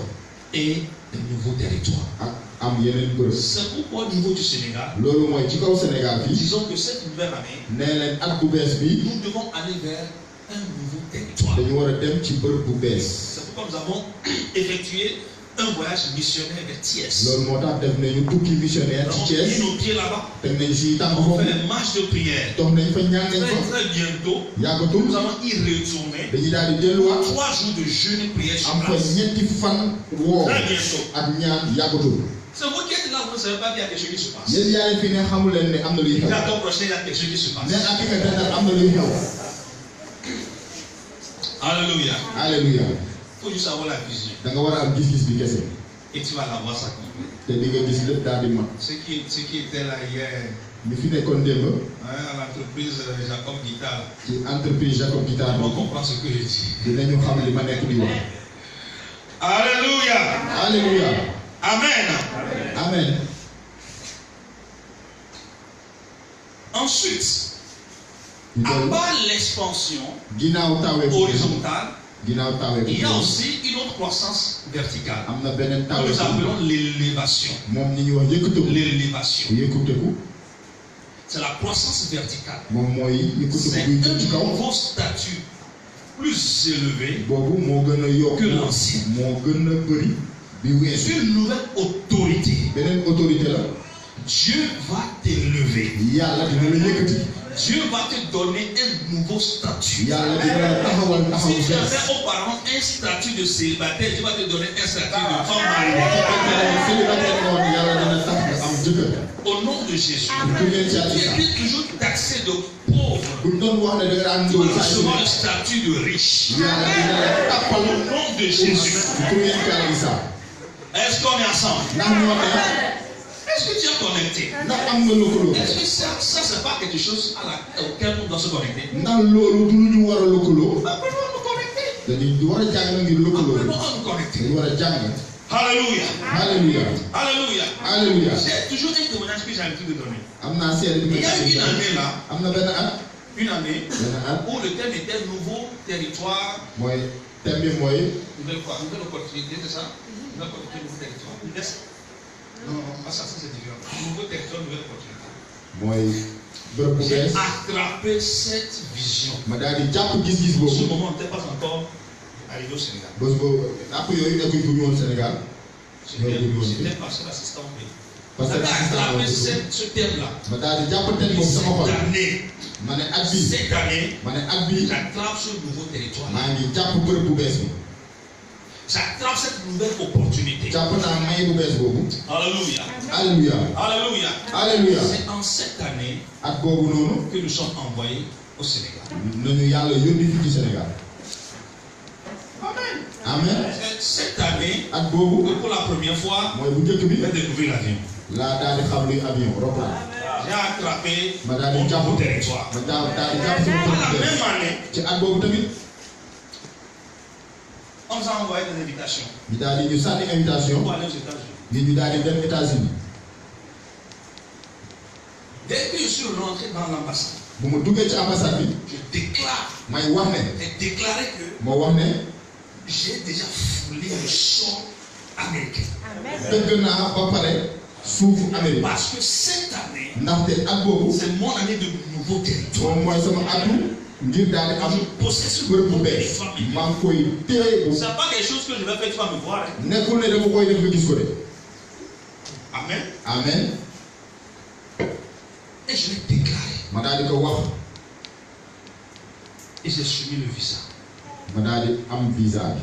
et de nouveaux territoires. ak am yeneen bërëb. C'est pourquoi au niveau du Sénégal, loolu mooy ci kaw Sénégal fii. disons que cette nouvelle année, nee leen at bu bees bi nous devons aller vers un nouveau territoire. dañu war a dem ci bërëb bu bees. C'est pourquoi nous avons effectué un voyage missionnaire vers Thiès. loolu moo tax def nañu tukki missionnaire Nous ci avons mis Thiès. nos pieds là-bas. teg nañ si tànk On foofu. fait des marches de prière. dox nañ fa ñaan nañ Très, fa. très bientôt, yàggatul nous allons y retourner. dañuy daal di delluwaat. 3 jours de jeûne et prière sur am fa place. ñetti fan woo Très bientôt. ak ñaan yàggatul. C'est vous qui êtes là, vous ne savez pas qu'il y a quelque chose qui se passe. yéen yaa leen fi ne xamul leen ne am na luy xew. Dans ton prochain, il y a quelque chose qui se passe. ne ak ki nga dendal am na luy xew. Alléluia. alléluia. Il faut juste avoir la vision. da nga war a am gis-gis bi kese. Et tu vas la voir s'accomplir. te di nga gis lépp daal di mat. Ceux qui étaient là hier, ñu fi nekkoon démb à l'entreprise Jacob Guitar, ci entreprise Jacob Guitar ils vont bi comprendre ce que je dis. dinañu xam li ma nekk di wax. Alléluia. alléluia. Amen. amen. Ensuite, ñu à dellu part l'expansion ginnaaw taweeku. horizontale, ginnaaw taweeku. il y a aussi une autre croissance verticale. am na beneen Que nous taweeku. appelons l'élévation. moom ñi ñuy wax yëkkateku. L'élévation. yëkkateku. C'est la croissance verticale. moom mooy C'est yëkkateku buy jëm ci un kaw. nouveau statut plus élevé, boobu moo gën a yokk. Que l'ancien. moo gën a bëri. bi weesu. une nouvelle autorité. beneen autorité la. Dieu va t'élever. yàlla dina la yëkkati. Dieu va te donner un nouveau statut. yàlla dina taxawal taxaw Si bu tu bees. avais auparavant un statut de célibataire, Dieu va te donner un statut de femme mariée. célibataire nga woon yàlla dina tax nga am jëkkër. Au nom de Jésus. Ku ngeen ci Tu àddina. étais toujours taxé de pauvre. buñ doon wax ne da nga daan Tu ndóol vas saa yu recevoir ne. le statut de riche. yàlla dina la tàppal Au nom de Jésus. ku ngeen ci àddina. Est-ce qu'on est ensemble? ndax ñoo ne Est-ce que tu es connecté? ndax am nga lëkkaloo. Est-ce que ça c'est pas quelque chose auquel on doit se connecter? ndax loolu du lu ñu war a lëkkaloo. Apprenons à nous connecter. dañuy war a jàng ngir lëkkaloo. Apprenons à nous connecter. dañu war a jàng. Alléluia. alléluia. Alléluia. alléluia. J'ai toujours un témoignage que j'ai l'habitude de donner. am naa seede bi Il y a eu une année là, am na benn at. une année benn at où le thème était nouveau territoire, mooy thème bi mooy nouvelle quoi, nouvelle opportunité, c'est ça? Nouvelle opportunité, nouveau territoire. Non, pas ça, c'est différent. Nouveau territoire, nouvelle opportunité. mooy bërëb bu J'ai bees. attrapé cette vision. ma daal di jàpp gis-gis En ce boobu. moment, on n'était pas encore arrivé au Sénégal. bés boobu app yooyu nekkuñ bu ñu woon Sénégal. J'étais pasteur assistant au pays. parce que J'avais attrapé ce thème-là. ma daal di jàpp thème boobu sama xol. Cette année, ma ne at bii. cette année, ma ne at bii. j'attrape ce nouveau territoire. maa ngi jàpp bërëb bu bees bi. J'attrape cette nouvelle opportunité. jàpp naa may bu bees boobu. Alléluia. alléluia. Alléluia. alléluia. C'est en cette année at boobu noonu. que nous sommes envoyés au Sénégal. nañu yàlla yónni fii ci Sénégal. Amen. amen. Cette année, at boobu. pour la première fois, mooy bu njëkk bi. j'ai découvert l'avion. laa daal di xam luy avion roplaan. J'ai attrapé ma daal mon di jàpp nouveau territoire. ma daal di jàpp sama Dans la bërëb bu bees. même année, ci at boobu tamit. on nous a envoyé des invitations ñu daal di ñu sànni invitation. pour aller aux États-Unis. ngir ñu daal di dem États-Unis. Dès que je suis rentré dans l'ambassade, bu ma duggee ci ambassade bi. je déclare, may wax ne. j'ai déclaré que moo wax ne. j'ai déjà foulé le sol américain. dëgg naa ba pare suufu Amérique. Parce que cette année, ndaxte at boobu. c'est mon année de nouveau territoire. moom mooy sama atu. ngir daal di am Je possède ce bërëb bu nouveau bees. territoire. maa ngi koy téye bu. C'est pas quelque chose que je vais faire, tu vas me voir. Hein. nekkul ne dama koy def nga gis ko de. Amen. amen. Et je l'ai déclaré. ma daal di ko wax. Et j'ai soumis le visa. ma daal di am visa bi.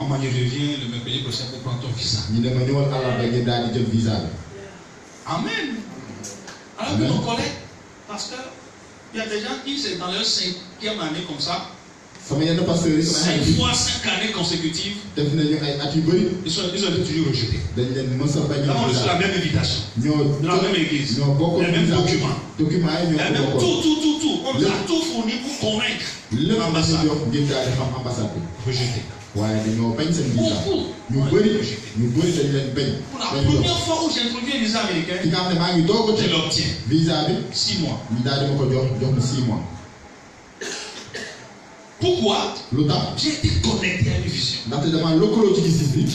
On m'a dit, reviens le mercredi prochain pour prendre ton visa. ñu ne ma ñëwal àllarba ngir daal di jël visa bi. Amen. Alors que Amen. nos collègues, parce que il y a des gens qui, c'est dans leur 5e année comme ça, sama yenn pasteurs yi sama 5 xarit yi fois 5 années consécutives, def nañu ay at yu bëri. ils ont été toujours rejetés. dañ leen mës a bañ Nous avons a reçu la visa. même invitation. ñoo Dans la même église. ñoo bokkoon Les mêmes visa. documents. documents yi Il y a ñoo même ko bokkoon. tout. On nous a tout fourni pour convaincre lépp la ñu l'ambassade. jox ngir daal di xam ambassade bi. Rejeté. waaye dañoo bañ seen visa. Beaucoup. ñu bëri dañ leen bañ. Pour la dañ jox. première fois où j'ai introduit un visa ki américain, nga xam ne maa ngi doog a je jël l'obtiens. visa bi 6 mois. ñu daal di ma ko jox ma 6 mois. Pourquoi? lu tax J'ai été connecté à une vision. ndaxte damaa lëkkaloo ci gis-gis bi.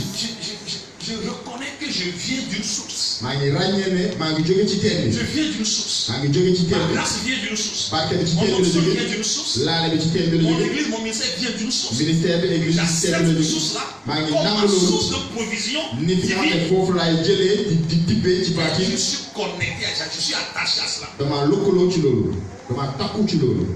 Je reconnais que je viens d'une source. maa ngi ràññee ne maa ngi jóge ci teen Je bi. viens d'une source. maa ngi jóge ci teen Ma bi. grâce vient d'une source. barke bi ci Mon teen bi la onction vient jóge. d'une source. laale bi ci teen bi la Mon jóge. église, mon ministère vient d'une source. ministère bi église ci teen J'accepte bi la cette jóge. source-là maa ngi comme nangu ma loolu. source de provision ni fi nga xam ne divine. foofu laay jëlee di tibbee ci baatin. Je suis connecté à ça. Je suis attaché à cela. damaa lëkkaloo ci loolu. damaa takku ci loolu.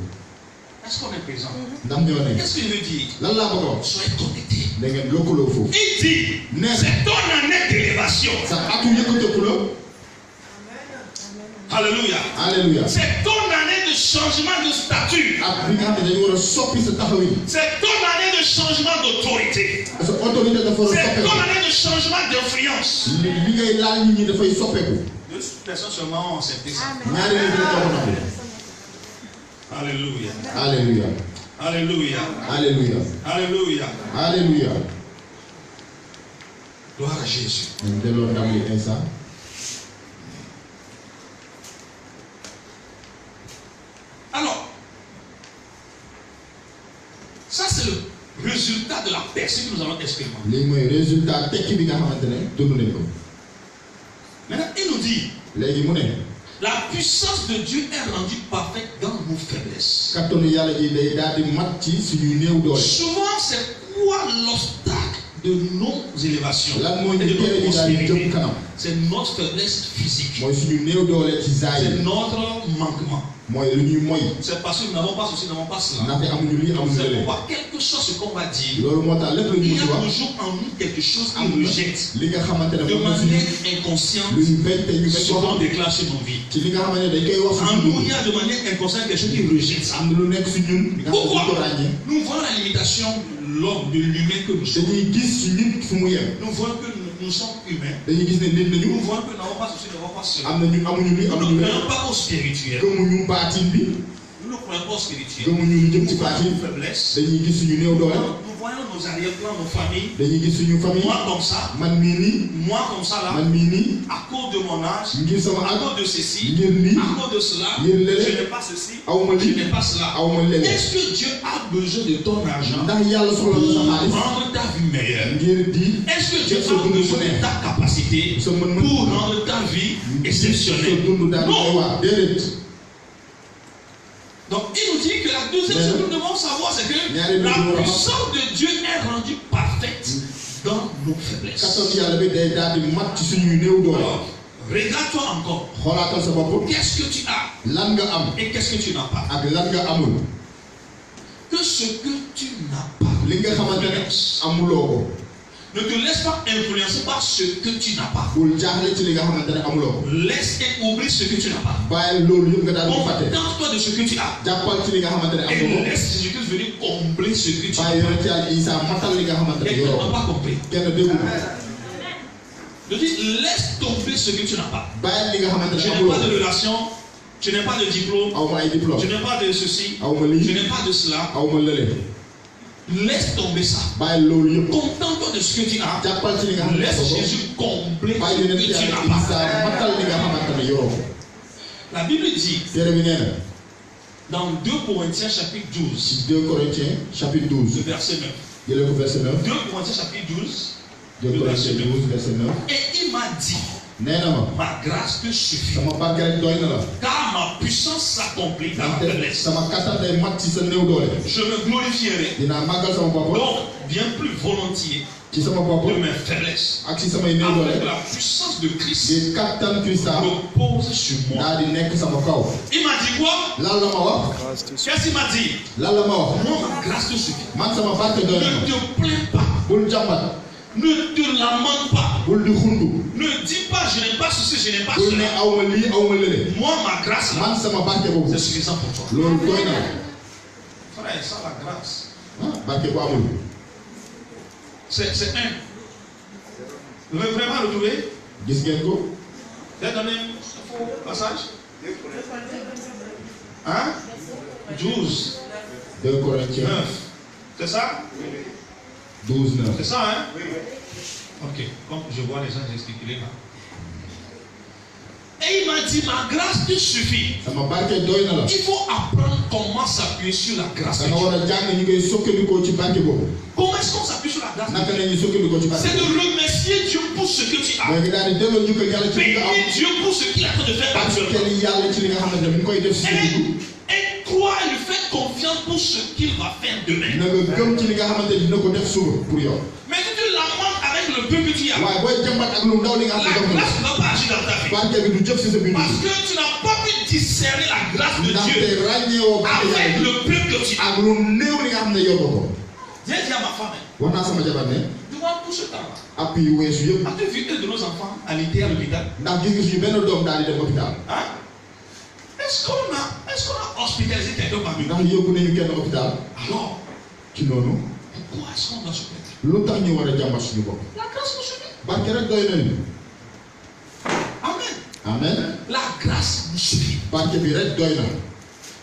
Est-ce qu'on est présent? ndax ñoo ne. Qu'est-ce que je veux dire? lan laa bëgg a wax. Soyez connectés. da ngeen lëkkaloo foofu. Il dit, nee na c'est ton année d'élévation. sa atu yëkkateeku la. Alléluia. alléluia. C'est ton année de changement de statut. ak bi nga xam ne dañu war a soppi sa taxawin. C'est ton année de changement d'autorité. parce que autorité dafa war a C'est ton soppeeku. année de changement d'influence. li ngay laal nit ñi dafay soppeeku. Deux personnes seulement ont accepté ça. ñaari nit ñi dañoo ko nangu. Alléluia. alléluia. Alléluia. alléluia. Alléluia. alléluia. Gloire à Jésus. ñu delloo ndam li instant. Alors, ça c'est le résultat de la percée que nous allons expérimenter. lii mooy résultat tekki bi nga xamante ne dund nañ ko. Maintenant, il nous dit, léegi mu ne. la puissance de Dieu est rendue parfaite dans nos faiblesses. kattanu yàlla ji day daal di mat ci suñuy néew doole. Souvent, c'est quoi l'obstacle de nos élévations lan mooy et ñu de tere notre ñu daal di jëm prospérité, kanam c'est notre faiblesse physique, mooy suñu néew doole ci zaay c'est notre manquement. mooy lu ñuy moy C'est parce que nous n'avons pas ceci, nous n'avons pas cela. ndaxte amuñu lii amuñu C'est lële pourquoi quelque chose ce qu'on va dire, loolu moo tax lépp lu il ñu y a ci wax toujours en nous quelque chose am qui na rejette li nga xamante ne de moom la suñu manière inconsciente lu ñu bañ te ñu bañ ce ko qu'on xam déclare sur nos vies. ci li nga xamante ne dañ koy wax En suñu nous, dund il y a de manière inconsciente quelque chose qui rejette ça. am na lu nekk si ñun li nga xam ne Pourquoi dañ ko ràññee nous voyons la limitation de l'homme, de l'humain que nous sommes. dañuy gis su nit fu mu yem Nous voyons que nous sommes humains. dañuy gis ne nit Nous nañu voyons que nous n'avons pas ceci, nous n'avons pas cela. am na ñu amuñu lii Nous amuñu ne lële croyons pas au spirituel. gëmuñu baatin bi Nous ne croyons pas au spirituel. gëmuñu lu jëm ci Nous voyons baatin nos faiblesses. dañuy gis suñu néew doole Nous voyons nos arrière-plans, nos familles. dañuy gis suñu famille Moi comme ça, man mii nii moi comme ça là, man mii nii à cause de mon âge, ngir sama à at cause de ceci, ngir lii à cause de cela, ngir lële je n'ai pas ceci, awma je lii n'ai pas cela. awma lële Est-ce que Dieu a besoin de ton argent ndax yàlla soxla pour na sa xaalis rendre ta vie meilleure? ngir di Est-ce que Dieu a besoin de ta capacité sa mën-mën pour rendre ta vie sa exceptionnelle? dund daal di koy Non. waar déedéet Donc il nous dit que la deuxième chose que nous devons savoir, c'est que ñaari la mbir puissance de Dieu est rendue parfaite dans nos faiblesses. kattan yàlla bi day daal di mat ci suñuy néew doole Alors, regarde-toi encore. xoolaatal sa bopp Qu'est-ce que tu as lan nga am et qu'est-ce que tu n'as pas? ak lan nga amul Que ce que tu n'as pas, li nga xamante ne amuloo ko ne te laisse pas influencer par ce que tu n'as pas. bul jaaxle ci li nga xamante ne amuloo ko Laisse et oublie ce que tu n'as pas. bàyyi loolu yëpp nga daal di fàtte Contente-toi de ce que tu as. jàppal ci li nga xamante ne Et amuloo ko laisse Jésus-Christ venir combler ce que tu bàyyi n'as yonent yàlla Isa matal li nga xamante pas. ne Et tu yoroo n'as pas compris. kenn déggu Je dis, laisse tomber ce que tu n'as pas. bàyyi li nga xamante ne Je n'ai amuloo pas de ko relation, je n'ai pas de diplôme, aw ma ay diplôme je n'ai pas de ceci, aw ma je lii n'ai pas de cela. aw ma lële Laisse tomber ça. bàyyi loolu yëpp Contente-toi de ce que tu as. jàppal ci li nga xamante ne Laisse amuloo ko Jésus combler bàyyi ce yonent que tu yàlla n'as Isa pas. matal li nga xamante ne yoroo ko La Bible dit téere bi nee na dans 2 Corinthiens chapitre 12, ci 2 Corinthiens chapitre le 12 verset 9. jëlee ko verset 9 2 Corinthiens chapitre 12, 2 Corinthiens 12 verset 9 et il m'a dit, nee na ma ma grâce te suffit, sama barke rek doy na la car ma puissance s'accomplit dans la ndaxte faiblesse. sama kattan day mat ci sa néew doole Je me glorifierai dinaa màggal sama bopp donc bien plus volontiers ci sama bopp de mes faiblesses, ak ci samay néew afin doole que la puissance de Christ di kattan Christa repose sur moi. daa di nekk sama kaw Il m'a dit quoi? lan la ma wax Qu'est-ce qu'il m'a dit? lan la ma wax Moi, ma grâce te suffit. man sama barke doy na Ne ma te plains pas, bul jàmbat ne te lamente pas, bul di xundu ne dis pas je n'ai pas ceci, je n'ai pas bul ne cela. aw ma lii aw ma lële Moi, ma grâce là, man sama barke boobu c'est suffisant pour toi. loolu doy na la Frère, ça la grâce, ah barke bu amul c'est un. Vous voulez vraiment le trouver? gis ngeen ko J'ai donné un faux passage. Hein? 12, 2 Corinthiens 9. C'est ça? 12 9 C'est ça, hein? Ok, comme je vois les gens gesticuler là. Et il m'a dit, ma grâce te suffit. sama barke doy na la Il faut apprendre comment s'appuyer sur la grâce da de nga Dieu. war a jàng ñu koy sokkandikoo ci barke boobu Comment est-ce qu'on s'appuie sur la grâce de naka Dieu? la ñuy sokkandikoo ci barke C'est de boobu remercier Dieu pour ce que tu as. mooy nga daal di delloo njukkal yàlla ci li nga am Bénis Dieu pour ce qu'il est en train de faire parce actuellement. que yàlla ci li nga xamante ne mu ngi koy def si sa dugub Et crois et lui fais confiance pour ce qu'il va faire demain. na nga gëm ci li nga xamante ne dina ko def suba pour yow Mais si tu lamentes avec le peu que tu as, waaye booy jàmbat ak lu ndaw li nga la xam ne grâce ne va pas agir dans ta vie. barke bi du jëf si sa biir Parce que tu n'as pas pu discerner la grâce de ndaxte Dieu ràññeewoo barke avec yàlla bi le peu que tu as. ak lu néew li nga xam ne yor nga ko J'ai dit à ma femme, wax naa sama jabar ne durant tout ce temps-là, appui yu weesu yëpp as-tu vu un de nos enfants alité à l'hôpital? ndax gis nga suñu benn doom daal di dem hôpital Hein? Est-ce qu'on a hospitalisé quelqu'un parmi nous? ndax yóbbu nañu kenn hôpital Alors, ci noonu pourquoi est-ce qu'on doit se plaindre? lu tax ñu war a jàmbat suñu bopp La grâce nous suffit. barke rek doy nañu Amen. amen La grâce nous suffit. barke bi rek doy na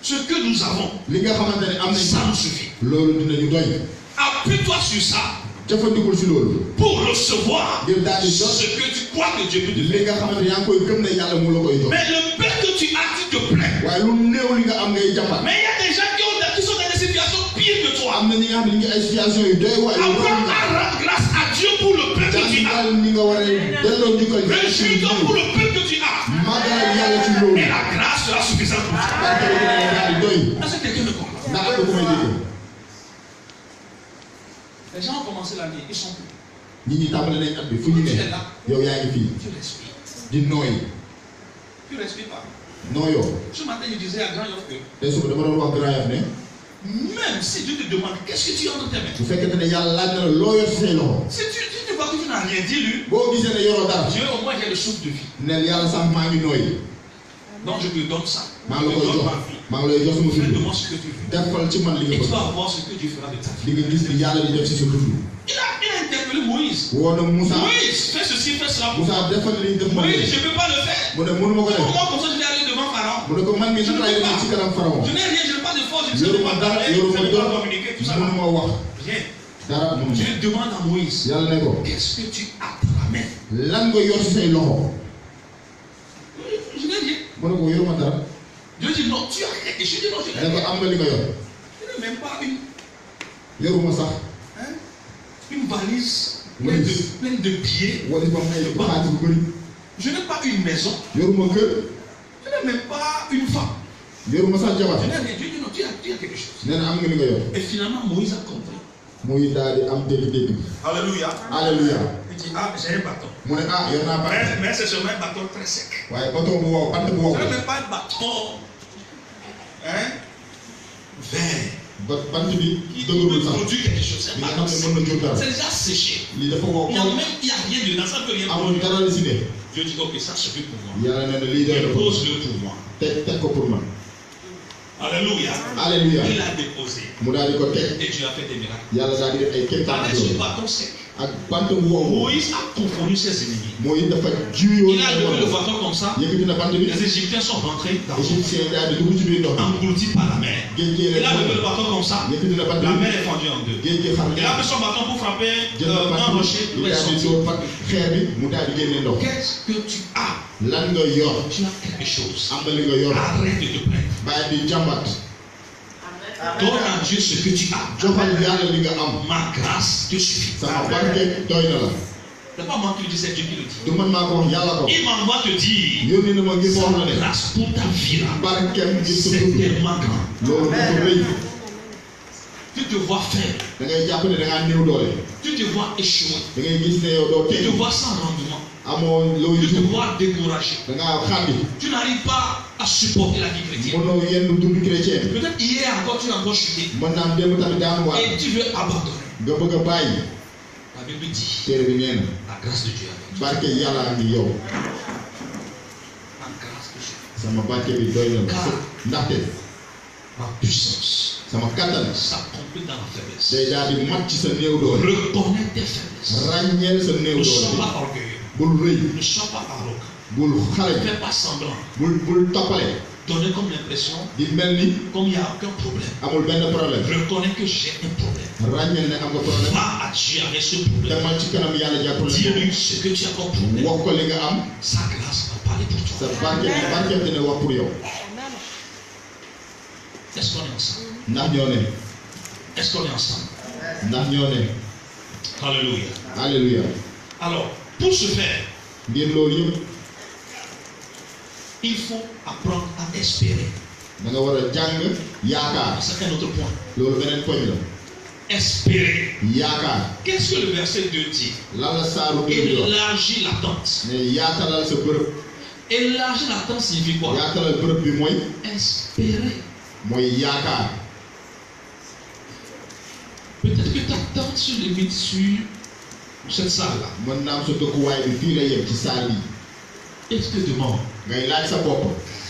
Ce que nous avons, li nga xamante ne am nañ ça nous sax suffit. loolu dinañu doy Appuie-toi sur ça jëfandikul si loolu pour recevoir ngir daal di jot ce que tu crois que Dieu peut te li faire. nga xamante ne yaa ngi koy gëm ne yàlla mu la koy jox Mais le peu que tu as, tu te plains. waaye lu néew li nga am ngay jàmbat Mais il y a des gens qui sont dans des situations pires que toi. am na ñi nga xam ne ñu ngi ay situation yu doy waar yu Apprends à rendre grâce à Dieu pour le peu que tu as. jàngal ni nga war a delloo njukkal yàlla ci lu Réjouis-toi pour néew le peu que tu as. magal yàlla ci loolu Et la grâce sera suffisante pour toi. barke bi dina daal di doy Est-ce que quelqu'un me comprend? ndax am na ku may dégg Les gens ont commencé l'année, ils sont plus. ñi ñi tàmbali nañ at bi fu ñu ne yow yaa ngi fii Tu respires. di nooy Tu respires pas. nooyoo Ce matin, je disais à Grand Yoff que tey suba dama doon wax Grand Yoff ne même si Dieu te demande qu'est-ce que tu as entre tes mains, bu fekkente ne yàlla laaj na la loo yor si say loxo si tu vois que tu n'as rien dit, lui, boo gisee ne yoroo dara Dieu au moins j'ai le souffle de vie. neel yàlla sax maa ngi nooy Donc je te donne ça. maa Je ngi la te koy donne jox ma vie. maa ngi lay jox sama dund Fais-moi ce que tu veux. defal ci man li nga Et tu bëgg vas voir ce que Dieu fera de ta vie. di nga gis ni yàlla di def si sa dund Il a interpellé Moïse. woo na Moussa Moïse, fais ceci, fais cela. Moussa defal li ñu def man Moïse, je ne peux pas le faire. mu ne mënu ma ko def Comment comme ça je vais aller devant Pharaon? mu ne ko man mii naka laay demee ci kanam Pharaon Je n'ai rien, je n'ai pas de force, je ne sais yoruma pas dara parler, je ne yoruma sais pas doon communiquer, tout ça. mënu ma wax Rien. dara mënu Dieu demande à Moïse, yàlla ne ko qu'est-ce que tu as dans la main? lan nga yor si say loxo Je n'ai rien. mu ne ko yoruma dara Dieu dit non, tu as quelque chose. Je dis non, je n'ai ne ko rien. am nga li nga yor Je n'ai même pas yoruma sax une valise pleine de billets. wala ba may xaalis bu bëri Je n'ai pas une maison. yoruma kër Je n'ai même pas une femme. yoruma sax jabar Je n'ai rien. Dieu dit non, tu as quelque chose. nee na am nga li nga yor Et finalement, Moïse a compris. muy daal di am dégg-dégg bi Alléluia. alléluia Il dit, ah, j'ai un bâton. mu ne ah yor naa bant Mais c'est seulement un bâton très sec. waaye bâton bu wow bant bu wow Ce n'est même pas un bâton. Vert. bant bi Qui dëgërul peut sax produire quelque chose. C'est li un nga bâton xam sec. ne mën na jur dara C'est déjà séché. lii dafa wow Il n'y a kon même il y a rien dedans. Ça ne peut rien amul produire. dara li si ne Dieu dit, ok, ça suffit pour moi. yàlla nee na lii doy na ko Dépose-le pour moi. teg ko pour man Alléluia. alléluia Il a déposé. mu daal di ko teg Et Dieu a fait des miracles. yàlla daal di def ay kéemtaan Avec ak ce loolu bâton sec, ak bant bu wow Moïse a confondu ses ennemis. mooy dafa juyoo Il a levé le bâton comme ça. yëkkati na bant bi Les Égyptiens sont rentrés dans l'eau, égyptien daal di dugg ci biir ndox engloutis par la mer. géej gi Il a levé le bâton comme ça. yëkkati na bant La bi mer est fendue en deux. géej gi xam Il a pris son bâton pour frapper jël na un bant bi rocher. mu Il est daal di sorti. dóor pat xeer bi mu daal di génne ndox Qu'est-ce que tu as? lan nga yor Tu as quelque chose. am na li nga yor Arrête de te plaindre. bàyyi di jàmbat Donne à Dieu ce que tu as. joxal yàlla li nga am Ma grâce te suffit. sama barke doy na la C'est pas moi qui le dis, c'est Dieu qui le dit. du man maa ko wax yàlla ko Il m'envoie te dire. yónni na ma ngir wax la Sa ne grâce pour ta vie là. barkeem ngir sa C'est dund tellement grand. loolu dafa rëy Tu te vois faire. da ngay jàpp ne da ngaa néew doole Tu te vois échouer. da ngay gis ne yow doo Tu te teg vois sans rendement. amoo loo Tu te yëtu vois découragé. da ngaa xàddi Tu n'arrives pas à supporter la vie chrétienne. mënoo yenn dund chrétien Peut-être hier encore tu as encore chuté. mën naa am démb tamit daanuwaat Et tu veux abandonner. nga bëgg a bàyyi La Bible dit téere bi nee na la grâce de Dieu avec toi. barke yàlla ngi yow La grâce de Dieu. sama barke bi doy na la ndaxte Ma puissance sama kattan s'accomplit dans la faiblesse. day daal di mat ci sa néew doole Reconnais tes faiblesses. ràññeel sa néew Ne sois doole pas orgueilleux. bul rëy Ne sois pas arrogant. bul xale Ne fais pas semblant. bul toppale Donnez comme l'impression, di mel ni comme il n'y a aucun problème. amul benn problème Reconnais que j'ai un problème. ràññeel ne am nga problème Va à Dieu avec ce problème. demal ci kanam yàlla jàpp problème Dis-lui ce que tu as comme problème. wax ko li nga am Sa grâce va parler pour sa toi. barke dina wax pour yow Est-ce qu'on est ensemble? ndax ñoo ne Est-ce qu'on est ensemble? ndax ñoo ne Alléluia. alléluia Alors, pour ce faire, ngir loolu yëpp il faut apprendre à espérer. da nga war a jàng yaakaar C'est un autre point. loolu beneen poñ la Espérer. yaakaar Qu'est-ce que le verset 2 dit? lan la saaru dëgg di wax Élargir l'attente. ne yaatalal sa bërëb Élargir l'attente signifie quoi? yaatalal bërëb bi Espérer. mooy yaakaar Peut-être que ta attente se limite sur cette salle-là. mën naa am sa dëkkuwaay bi fii la yem ci saal bi Et tu te demandes, ngay laaj sa bopp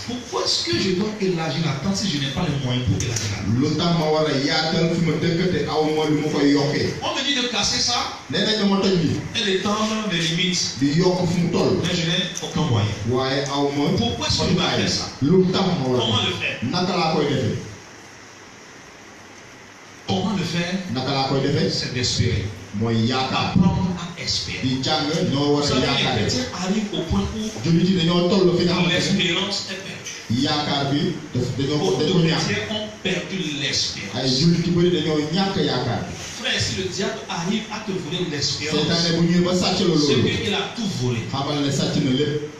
pourquoi est-ce que je dois élargir l'attente si je n'ai pas les moyens pour élargir l'attente? lu tax ma war a yaatal fi ma dëkk te aw ma lu ma koy yokkee On me dit de casser ça nee nañ ma toj bi et d'étendre les limites. di yokk fu mu toll Mais je n'ai aucun moyen. waaye aw ma Pourquoi est-ce que je dois faire ça? lu tax ma war Comment a le faire? naka laa koy defee Comment le faire? naka laa koy defee C'est d'espérer. mooy yaakaar Apprendre à espérer. di jàng ñoo war Vous a savez, les yaakaare chrétiens arrivent au point où jullit yi dañoo toll fi nga xamante ne l'espérance est perdue. yaakaar bi dañoo Beaucoup dañoo de ñàkk chrétiens ont perdu ay l'espérance. jullit yu bëri dañoo ñàkk yaakaar Frère, si le diable arrive à te voler l'espérance, seytaane bu ñëwee ba sàcc la c'est loolu qu'il a tout volé. xamal ne sàcc na lépp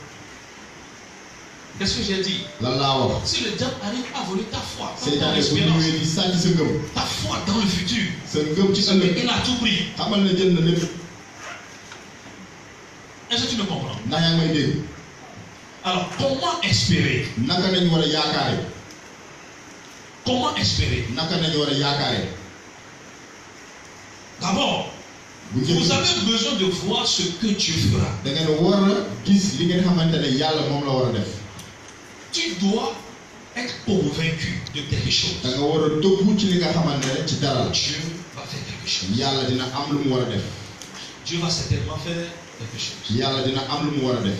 Qu'est-ce que j'ai dit? lan laa wax Si le diable arrive à voler ta foi, pas ton seytaane bu espérance, ñëwee di sàcc sa ngëm ta foi dans le futur, sa ngëm ci ëllëg il a tout pris. xamal ne jël na lépp ndax yaa ngi may dégg. Alors, comment espérer? naka nañu war a yaakaare. Comment espérer? naka nañu war a yaakaare. D'abord, vous avez besoin de voir ce que Dieu fera. da ngeen war a gis li ngeen xamante ne yàlla moom la war a def. Tu dois être convaincu de quelque chose. da nga war a dëggu ci li nga xamante ne ci dara la. Dieu va faire quelque chose. yàlla dina am lu mu war a def. Dieu va certainement faire quelque chose. yàlla dina am lu mu war a def.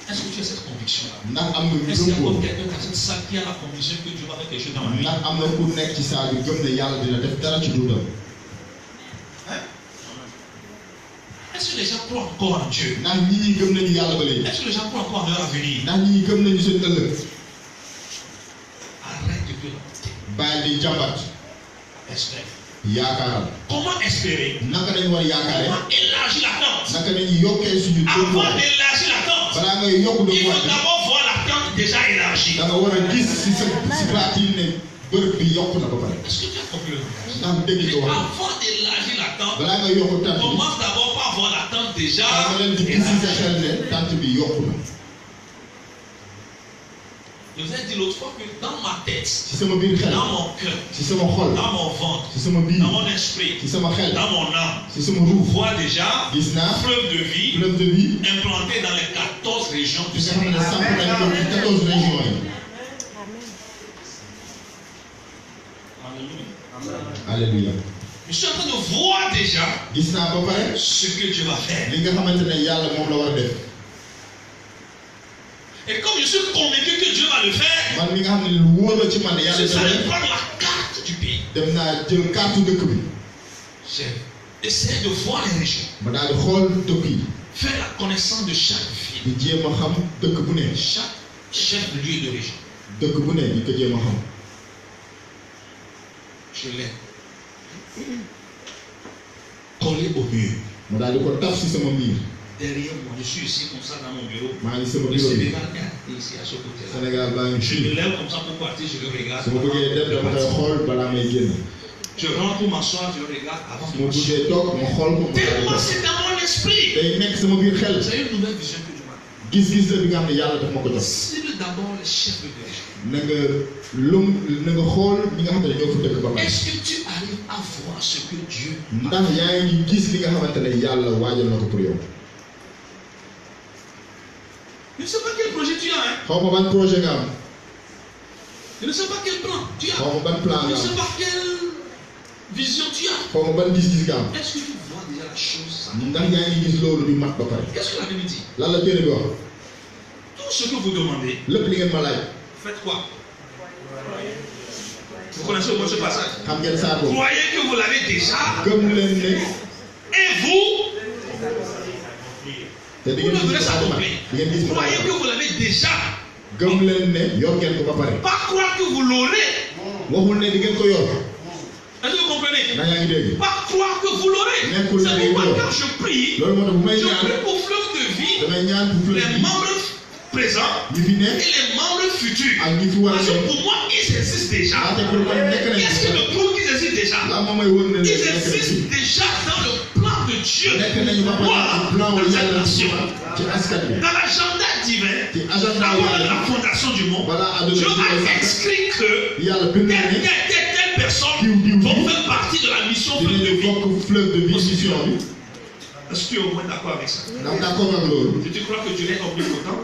Est-ce que tu as cette conviction-là? ndax am nga Est-ce qu'il y a gëm encore boobu. quelqu'un dans cette salle qui a la conviction que Dieu va faire quelque chose dans ma vie? ndax am na ku nekk ci saa bi gëm ne yàlla dina def dara ci dundam. Est-ce que les gens croient encore en Dieu? ndax nit ñi gëm nañu yàlla ba léegi. Est-ce que les gens croient encore en leur avenir? ndax nit ñi gëm nañu seen ëllëg. Arrête de te lamenter. bàyyi di jàmbat. Espère. yaakaaral. Comment espérer? naka lañu war a yaakaare. Comment élargir l'attente? naka lañu yokkee suñu Avant dëkkuwaay. d'élargir l'attente, balaa ngay yokk il dëkkuwaay faut d'abord voir l'attente déjà élargie. da nga war a gis si baatin ne bërëb bi yokk na ba pare. Est-ce que tu as compris le message? ndax dégg nga wax. Avant d'élargir l'attente, balaa ngay yokk tant bi. commence d'abord par voir l'attente déjà da nga leen di gis si sa xel ne tant bi yokk na. Je vous ai dit l'autre fois que dans ma tête, si sama biir xel. dans mon cœur, si sama xol. dans mon ventre, si sama biir. dans mon esprit, si sama xel. dans mon âme, si sama ruux. vois déjà gis naa fleuve de vie fleuve de vie. implanté dans les 14 régions du nga xam ne Sénégal. samp nañ ko ci 14 régions yi. alléluia. Je suis en train de voir déjà gis naa ba pare. ce que Dieu va faire. li nga xamante ne yàlla moom la war a def. Et comme je suis convaincu que Dieu va le faire, man mi nga xam ne lu wóor la ci man yàlla je suis allé def. prendre la carte du pays. dem naa jël carte dëkk bi. J'ai essayé de voir les régions, ma daal di xool dëkk yi. faire la connaissance de chaque ville, di jéem a xam dëkk bu ne. chaque chef de lieu de région. dëkk bu ne di ko jéem a xam. Je l'ai collé au mur. ma daal di ko taf si sama miir. Derrière moi, je suis ici comme ça dans mon bureau. maa ngi sama Le bureau bi. Sénégal est ici à ce côté-là. Sénégal baa ngi Je fii. me lève comme ça pour partir, je le regarde. su ma bëggee dem dama koy xool balaa may génn. Je rentre pour m'asseoir, je le regarde avant su de ma m'asseoir. bëggee toog ma xool ko ma daal di Tellement toog. c'est dans mon esprit. day nekk sama biir xel. C'est une nouvelle vision que Dieu m'a donnée. gis-gis la bi nga xam ne yàlla daf ma ko jox. Cible d'abord les chefs de région. na nga na nga xool ñi nga xamante ne ñoo fa dëkk ba pare. Est-ce que tu arrives à voir ce que Dieu a ndax yaa ngi gis li nga xamante ne yàlla waajal na ko pour yow. Je ne sais pas quel projet tu as, hein. xaw ma ban projet nga am. Je ne sais pas quel plan tu as. xaw ma ban plan Je nga ne sais am. pas quelle vision tu as. xaw ma ban gis-gis nga am. Est-ce que tu vois déjà la chose? ndax yaa ngi gis loolu di mat ba pare. Qu'est-ce que la Bible dit? lan la téere bi wax. Tout ce que vous demandez, lépp li ngeen ma laaj. faites quoi? Vous connaissez au moins ce passage? xam ngeen saa boobu. Croyez que vous l'avez déjà gëm leen ne. et vous te di vous ngeen le verrez gis mu daal di s'accomplir. mat. di ngeen gis mu daal Croyez di que mat. vous l'avez déjà. gëm leen ne yor ngeen ko ba pare. Pas croire que vous l'aurez. waxul ne di ngeen ko yor. Est-ce que vous comprenez? ndax yaa ngi dégg. Pas croire que vous l'aurez. Nekkul ne C'est pourquoi di ngeen ko quand je prie, loolu moo tax bu may je ñaan prie pour fleuve de vie, damay ñaan pour fleuve les bi membres présents ñi fi ne et les membres futurs. ak ñi fi war a Parce que ñëw. pour moi, ils existent déjà. ndaxte pour man nekk nañ Qu'est-ce qui ci. me prouve qu'ils existent déjà? la moom mooy wóor na Ils leen nekk nañ ci. existent déjà dans le plan de Dieu. nekk nañu ba pare ci plan wu Dans cette yàlla nation. ci askan bi. Dans l'agenda divin, ci agenda wu avant la yàlla fondation du monde, balaa àdduna Dieu bi a di inscrit que yàlla bind na ne telle personne diw vont faire partie de la mission fleuve de dinañu vie. bokk fleuve de vie mission bi. Est-ce que tu es au moins d'accord avec ça? ndax d'accord ak loolu. Si tu crois que Dieu est omnipotent,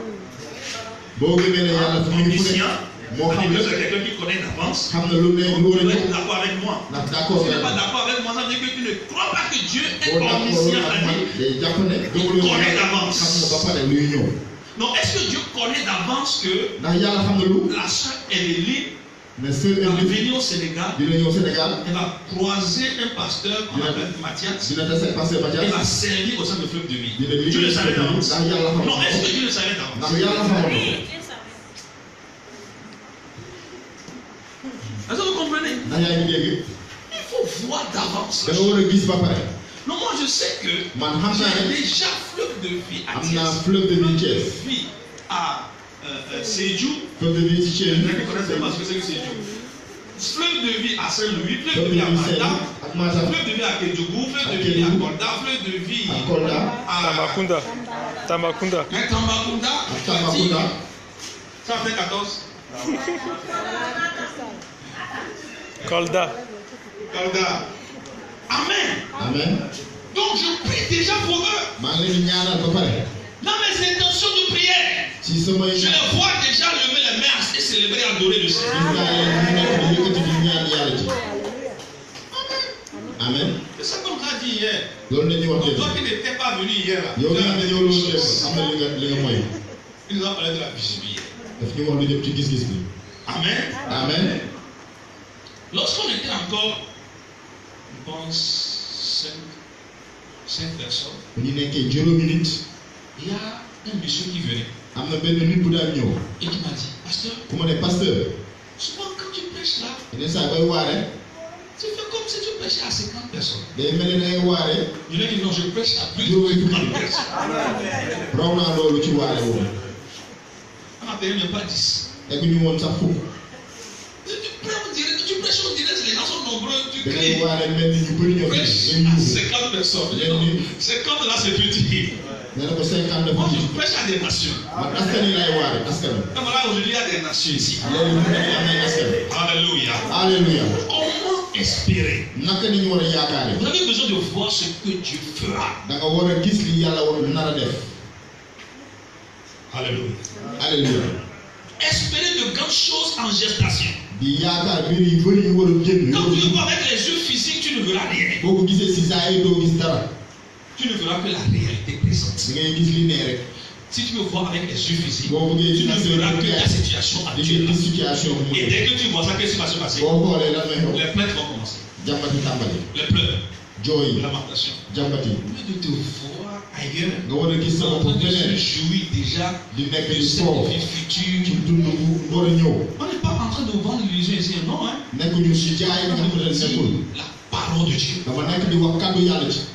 boo gëmee ne yàlla fi mu ngi fu omniscient, ne moo xam c'est lépp quelqu'un qui connaît d'avance, xam na lu ne lu tu war a dois ñëw être d'accord avec moi. ndax Si d'accord tu n'es ak pas d'accord avec moi, ça veut dire que tu ne crois pas que Dieu est boo d'accord omniscient. ak man day jàpp ne gëmuloo connaît yàlla d'avance. xam na ba pare luy ñëw. Non, est-ce que Dieu connaît d'avance que ndax yàlla xam na lu la sœur Elélie ne seul va indi venir au Sénégal, dina ñëw Sénégal elle va croiser un pasteur qu'on appelle Mathias, dina tase ak pasteur elle va Mathias servir au sein de fleuve de vie. dina Dieu le liggéey savait d'avance. ndax yàlla xam Non, est-ce na que Dieu le savait ko d'avance? ndax yàlla xamoon na ko. Est-ce que vous comprenez? ndax yaa ngi dégg Il faut voir d'avance. da nga war a gis ba pare. Non, moi je sais que man xam naa j'ai ne déjà fleuve de vie à am naa Thiès. fleuve de vie Fleuve Thiès. de vie à Sédhiou. fleuve de vie ci Il y Thiès. en a qui connaissent pas ce que c'est que Sédhiou. fleuve de vie à Saint-Louis, fleuve de vie à Matam, fleuve de vie à Kédougou, fleuve de vie à Kolda, fleuve de vie à Tambacounda. Tambacounda. Tambacounda. Ça fait 14. Kolda. Amen. Donc je prie déjà pour eux. Dans mes intentions de prière, je les vois déjà lever les mains et célébrer, adorer le Seigneur. Amen. C'est ça qu'on a dit hier. Toi qui n'étais pas venu hier, il nous a parlé de la vision hier. Amen. Lorsqu'on était encore, je pense, 5 personnes, il y a un monsieur qui venait et qui m'a dit, Pasteur, souvent quand tu prêches là, tu fais comme si tu prêchais à 50 personnes. Je lui ai dit non, je prêche à plus de 50 personnes. On a payé même pas 10. Tu prêches, on dirait que les gens sont nombreux, tu cries. Tu prêches à 50 personnes. 50 là c'est petit. Moi je prêche à des nations. Comme là aujourd'hui il y a des nations ici. Alléluia. Comment espérer? Vous avez besoin de voir ce que Dieu fera. Alléluia. Espérer de grandes choses en gestation. Quand tu le vois avec les yeux physiques, tu ne verras rien. Tu ne verras que la réalité présente. Si tu me vois avec les yeux physiques, tu ne verras que la situation actuelle. Et dès que tu vois ça, qu'est-ce qui va se passer? Les plaintes vont commencer. Les pleurs. La lamentation. Au lieu de te voir ailleurs, on est en train de se jouir déjà de cette vie future. On n'est pas en train de vendre l'illusion ici, non. La parole de Dieu.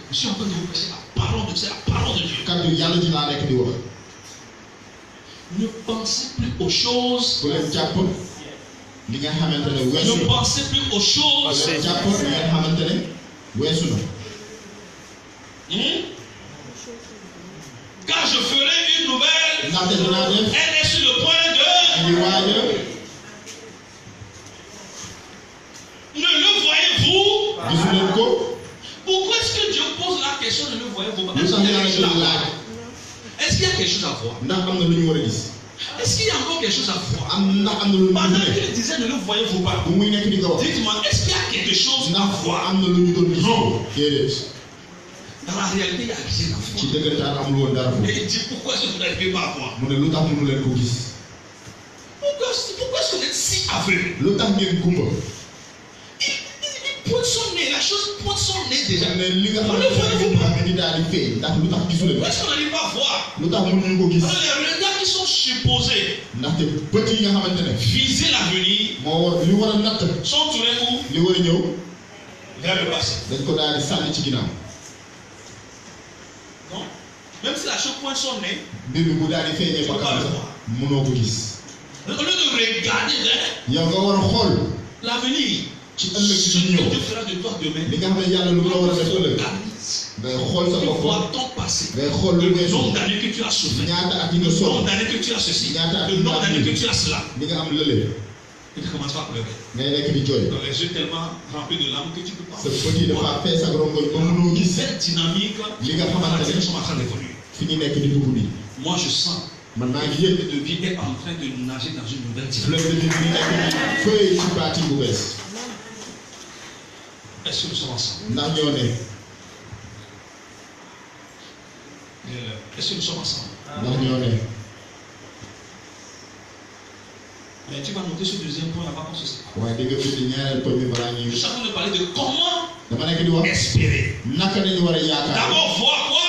Je suis en train de vous prêcher la parole de Dieu. La parole de Dieu. Ne pensez plus aux choses. Ne pensez plus aux choses. Quand je ferai une nouvelle, elle est sur le point de. Ne le voyez-vous? Pourquoi est-ce que Dieu pose la question de le voyez-vous? Est-ce qu'il y a quelque chose à voir? Est-ce qu'il y a encore quelque chose à voir? Pendant qu'il disait ne le voyez-vous pas, dites-moi, est-ce qu'il y a quelque chose à voir? Non. Dans la réalité, il n'y a rien à voir. Et il dit pourquoi est-ce que vous n'arrivez pas à voir? Pourquoi est-ce que vous êtes si aveugle? Il pointe son nez, la chose pointe son nez déjà. Pourquoi est-ce qu'on n'arrive pas à voir? Les regards qui sont supposés viser l'avenir sont tournés où? Vers le passé. Non? Même si la chose pointe son nez, tu ne peux pas le voir. Au lieu de regarder vers l'avenir, ce que Dieu fera de toi demain, tu vois ton passé, le nombre d'années que tu as souffert, le nombre d'années que tu as ceci, le nombre d'années que tu as cela. Et tu commences à pleurer. Dans les yeux tellement remplis de larmes que tu ne peux pas. Cette dynamique, les gens sont en train d'évoluer. Moi je sens que de vie est en train de nager dans une nouvelle dynamique. Est-ce que nous sommes ensemble? Est-ce que nous sommes ensemble? Mais tu vas noter ce deuxième point avant qu'on se sépare. Je suis en train de parler de comment espérer. D'abord voir quoi?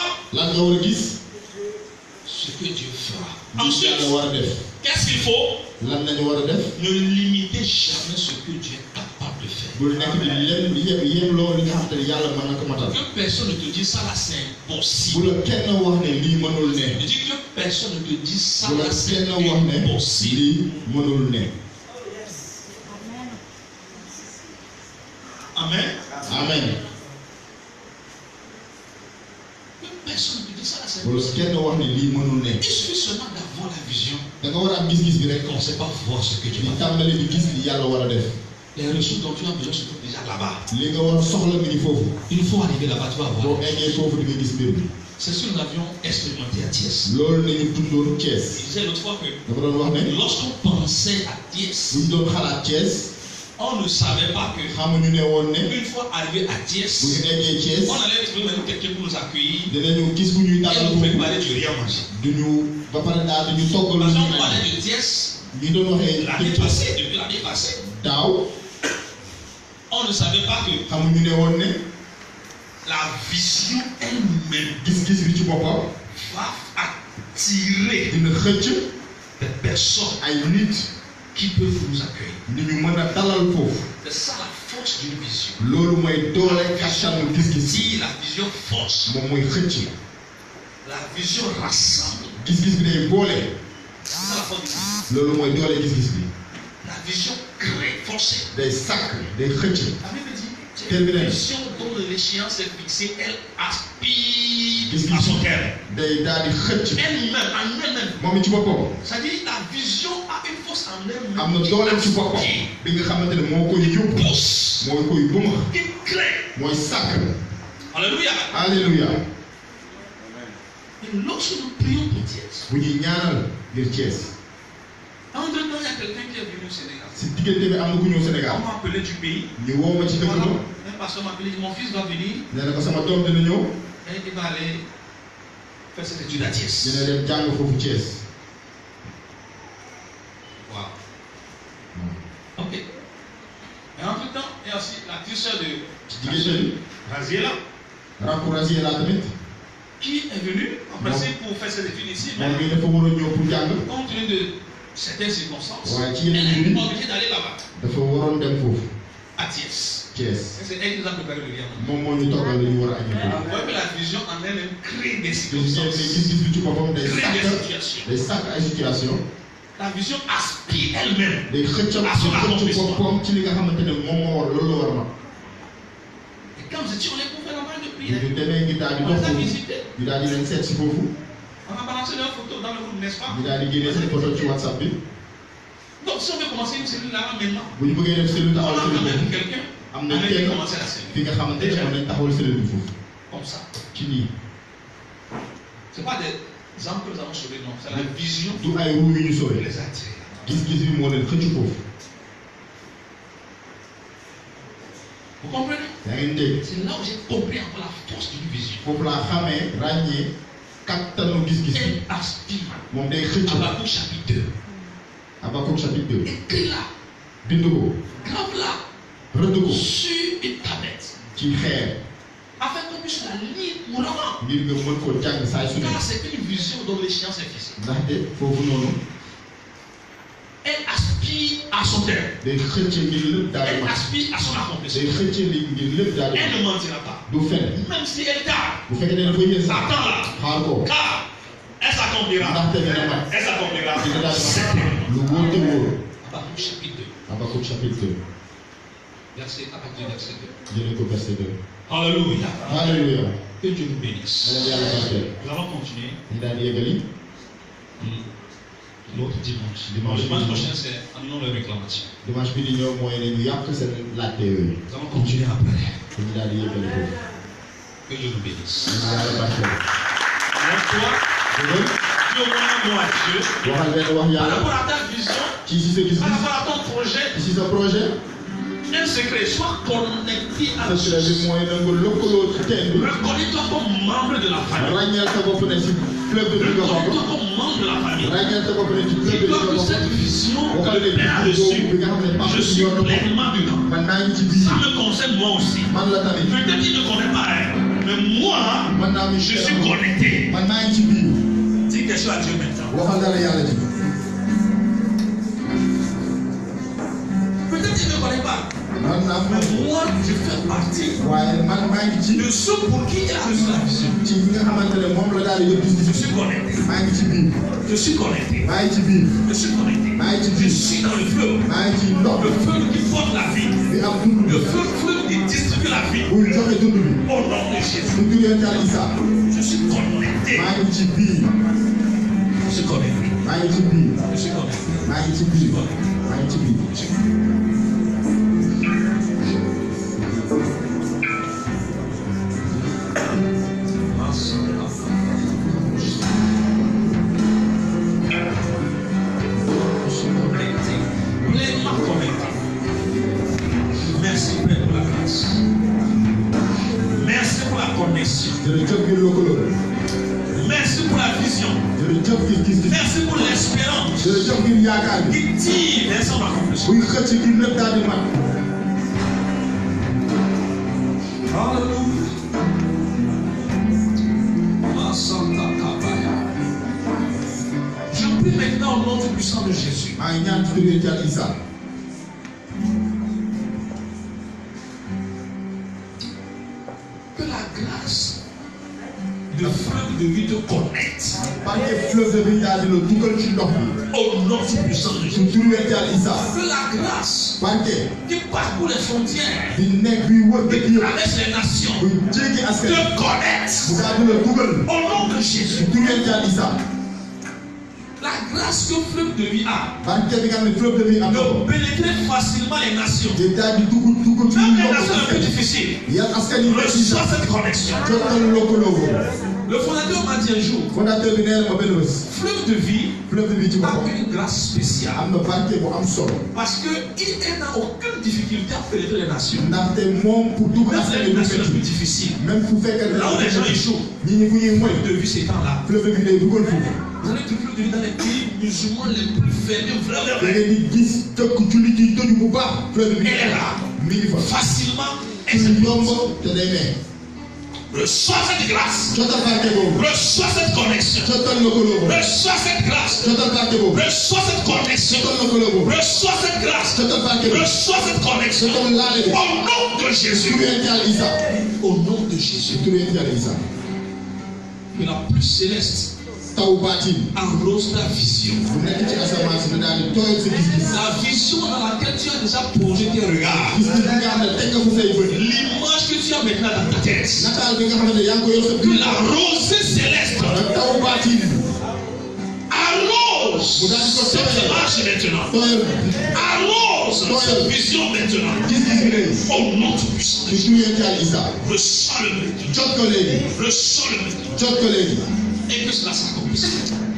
Ce que Dieu fera. Ensuite, qu'est-ce qu'il faut? Ne limitez jamais ce que Dieu est capable de faire. Que personne ne te dise ça là c'est impossible. Je dis que personne ne te dise ça là c'est impossible. Amen. Personne ne peut dire ça à cette Wala kenn wax ne lii mënul ne. Il suffit seulement d'avoir la vision. Da nga war a am gis-gis bi rek. On ne sait pas voir ce que tu di vas faire. tàmbali di gis li yàlla war a def. Les ressources dont tu as besoin se trouvent déjà là-bas. li nga war a soxla mi ngi foofu. Une fois arrivé là-bas, tu vas boo voir. eggee foofu di nga gis mbir mi. C'est ce que nous avions expérimenté à Thiès. loolu la ñu dundoon Je Thiès. disais l'autre fois que dafa doon wax ne. lorsqu'on pensait à bu Thiès, ñu doon xalaat Thiès. on ne savait pas que xamuñu ne woon ne. une fois arrivé à bu Thiès, ñu eggee Thiès. on allait trouver même quelqu'un pour nous accueillir dinañu gis bu ñuy et dalal nous foofu. préparer du rien manger. duñu ba pare daal duñu toggal Parce lu qu'on ñu parlait añ. de Thiès ñi doon waxee l'année passée, depuis l'année passée. daaw. On ne savait pas que xamuñu ne woon ne. la vision elle-même gis-gis bi ci boppam. va attirer dina xëcc des personnes ay nit. qui peuvent nous accueillir. ni ñu mën a dalal foofu. C'est ça la force d'une vision. loolu mooy doole kattanu gis-gis. Si la vision force, moom mooy xëcc. la vision rassemble. gis-gis bi day boole. C'est ça la force d'une vision. loolu mooy doole gis-gis bi. La vision crée, forcée. day sàkk day xëcc. La Bible dit, Terminé. une vision dont l'échéance est fixée, elle aspire gis-gis à son terme. day daal di xëcc. Elle-même, en elle-même. moom it ci boppam. C'est-à-dire la vision a une force en elle-même. am na doole ci boppam. bi nga xamante ne moo koy yóbbu. Pousse. mooy koy bëma. Qui crée. mooy sàkk. Alléluia. alléluia. Et lorsque nous prions pour Thiès, bu ñuy ñaanal ngir Thiès. entre-temps, il y a quelqu'un qui est venu au Sénégal. si diggante bi am na ku ñëw On Sénégal. m'a appelé du pays. ñu woo ma ci dëkk Voilà. ba. Un pasteur m'a appelé, mon fils va venir nee na ko sama doom dina ñëw. et il va aller faire ses études à Thiès. dina dem jàng foofu Thiès. Wow. Ok. Et entre-temps, il y a aussi la tisseur de diggante bi. Raziela rencouragé laa tamit. qui est venue en principe pour faire ses études ici, mais moom mii dafa war a ñëw pour jàng. compte tenu de certaines circonstances, waaye ci elle yeneen est mbir obligée d'aller là-bas, dafa waroon dem foofu à Thiès. Thiès. Et c'est elle qui nous a préparé le lien. moom moo ñu toggal li ñu war a añee Vous foofu. voyez que la vision en elle-même crée des gis ngeen ne circonstances, gis-gis bi ci boppam day crée des sàkk situations. day sàkk ay situation. La vision aspire elle-même. day xëccal boppam ci li nga xamante ne moom moo war loolu la war a mën. Et quand vous étiez, on est pour faire la main de ñu prière. demee ñu daal di On dox les a foofu visités. ñu daal di leen seet si foofu On a balancé leurs photos dans le groupe, n'est-ce pas? ñu daal di génnee seen photo ci WhatsApp bi. Donc si on veut commencer une cellule là maintenant, bu ñu bëggee def cellule on a taxawal quand cellule même boobu quelqu'un am na avec qui kenn commencer la cellule. fi nga xamante ne mën nañ taxawal cellule bi foofu Comme ça. ci nii. Ce n'est pas des âmes que nous avons sauvés, non. C'est la vision du ay ruu yu ñu qui sooy. les a attirés. gis-gis bi moo leen xëcc foofu. Vous comprenez? yaa ngi dégg. C'est là où j'ai compris encore la force d'une vision. foofu laa xamee ràññee kattanu gis-gis bi. Elle aspire. moom day xëcc. Habakkuk chapitre 2. Habakkuk chapitre 2. Écris-la. bind ko. Grave-la rëdd ko sur une tablette. ci xeer. Afin qu'on puisse la lire couramment. ngir nga mën koo jàng saa su ne. Car c'est une vision dont l'échéance est fixée. ndaxte foofu noonu. Elle aspire à son terme. day xëcc ngir lépp daal di Elle mat. aspire à son day accomplissement. xëcc ngir lépp daal di Elle mat. ne mentira pas. du fen. Même si elle tarde. bu fekkee ne dafa yéex sax. Attends-la. xaar ko. Car elle s'accomplira. ndaxte dina mat. Elle s'accomplira. dina daal di mat. Certainement. lu wóor te wóor. Habakkuk chapitre 2. Habakkuk chapitre 2. Verset, à partir du verset 2. jëlee ko verset 2. Alléluia. alléluia. Que Dieu nous bénisse. yàlla yàlla barkeel. Nous allons continuer ñu daal di yeggali. l'autre dimanche. Dimanche. Le dimanche prochain, c'est annulons les réclamations. dimanche bi di ñëw mooy ne ñu yàq seen laajte yooyu. Nous allons continuer après. ñu daal di yeggali foofu. Que Dieu nous bénisse. yàlla yàlla barkeel. Alors toi, dëgg dis au moins un mot à Dieu. waxal benn wax Par yàlla. rapport à ta vision, ci si sa gis-gis. par rapport à ton projet, ci sa projet. un secret, sois connecté à la secret bi source. mooy nangu lëkkaloo ci teen bi. Reconnais-toi comme membre de la famille. ràññeel sa bopp ne ci club bi nga Reconnais-toi bokk. comme membre de la famille. ràññeel sa bopp ne ci club Et bi nga toi, que cette bokk. vision waxal te ne plaît gis dessus. bi nga xam ne Je parti suis yoon na ko. pleinement dedans. man naa ngi ci Ça biir. me concerne moi aussi. man la tamit. Peut-être qu'il ne connaît pas elle, mais moi, man naa mi je suis connecté. man naa ngi ci biir. Dis quelque chose à Dieu maintenant. waxal dara yàlla ji. Peut-être qu'il ne connaît pas. man naa moi, je fais partie waaye man maa ngi ci de ceux pour qui il a reçu la vision. ci ñi nga xamante ne moom la daal di yóbbu Je gis-gis suis connecté. maa ngi ci biir Je suis connecté. maa ngi ci biir Je suis connecté. maa ngi ci Je biir suis dans le feu. maa ngi ci ndox Le feu qui porte la vie. bi am dund Le feu qui distribue la vie. buy joxe dund bi Au nom de Jésus. su jugee Yàlla Isa Je suis connecté. maa ngi ci biir Je suis connecté. maa ngi ci biir Je suis connecté. maa ngi ci biir maa ngi ci biir Je suis connecté. Pleinement connecté. Merci Père pour la grâce. Merci pour la connexion. jërëjëf ngir lëkkaloo Merci pour la vision. jërëjëf ngir gis-gis Merci pour l'espérance jërëjëf ngir yaakaar bi qui tire vers son accomplissement. buy xëcc ngir lépp daal di mat Alléluia. Ma Santa Kabaya. Je prie maintenant au nom du puissant de Jésus. maa ngi ñaan ci tur Yàlla Isa Que la grâce de fleuve de vie te connecte. parce que fleuve de vie daal di la dugal ci ndox bi Au nom du puissant de ci Jésus. tur Yàlla Isa Que la grâce parce que qui parcourt les frontières, di nekk bi wër dëkk qui yëpp traverse les nations, bu jéggi askan te bu connecte. daal di la dugal Au nom de Jésus. ci tur Yàlla Isa La grâce que fleuve de vie a parce que bi nga xam ne fleuve de vie am na ko de pénétrer facilement les nations. te daal di dugg ci Même les ndox nations les plus askan difficiles yan askan yi nekk ci reçoivent cette connexion. jotal lëkkaloo Le fondateur m'a dit un jour, fondateur bi nee na ma benn bés fleuve de vie fleuve de vie ci a boppam une grâce spéciale. am na barke bu am solo Parce qu'il n'a aucune difficulté à pénétrer les nations. ndaxte moom pour dugg Même askan les yi du nations les plus métti difficiles. même fu fekkee Là où les gens échouent, ñi ñi fu ñuy moy fleuve de vie s'étend là. fleuve de vie day dugal foofu Vous allez trouver de vie dans les pays musulmans les plus fermés, da vraiment. ngeen di gis dëkk jullit yi tëju bu baax fleuve de vie Elle est là. mi ngi fa Facilement, et ci c'est yomb te day ne reçois cette grâce. jotal barke boobu Reçois cette connexion. jotal lëkkaloo boobu Reçois cette grâce. jotal barke boobu Reçois cette connexion. jotal lëkkaloo boobu Reçois cette grâce. jotal barke boobu Reçois cette connexion. jotal laale bi Au nom de Jésus. tur Yàlla Isa Au nom de Jésus. tur Yàlla Isa Que la plus céleste taw baatin arrose ta vision. bu nekk ci asamaan si daal di tooyal sa gis-gis La vision dans laquelle tu as déjà posé tes regards. gis-gis bi nga xam ne teg nga fa say bët L'image que tu as maintenant dans ta tête. nataal bi nga xam ne yaa ngi ko yor sa Que biir la rosée céleste taw baatin arrose Vous avez dit cette quoi? image maintenant. tooyal Arrose cette vision maintenant. gis-gis bi léegi Au nom du puissant de ci Jésus. tur Yàlla Isa Reçois le mérite. jot ko léegi Reçois le mérite. jot ko léegi Et que cela s'accomplisse.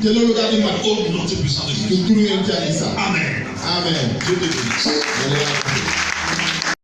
te loolu daal di mat Au nom du puissant de ci Jésus. tur Yàlla Isa Amen. amen Dieu te bénisse. Yàlla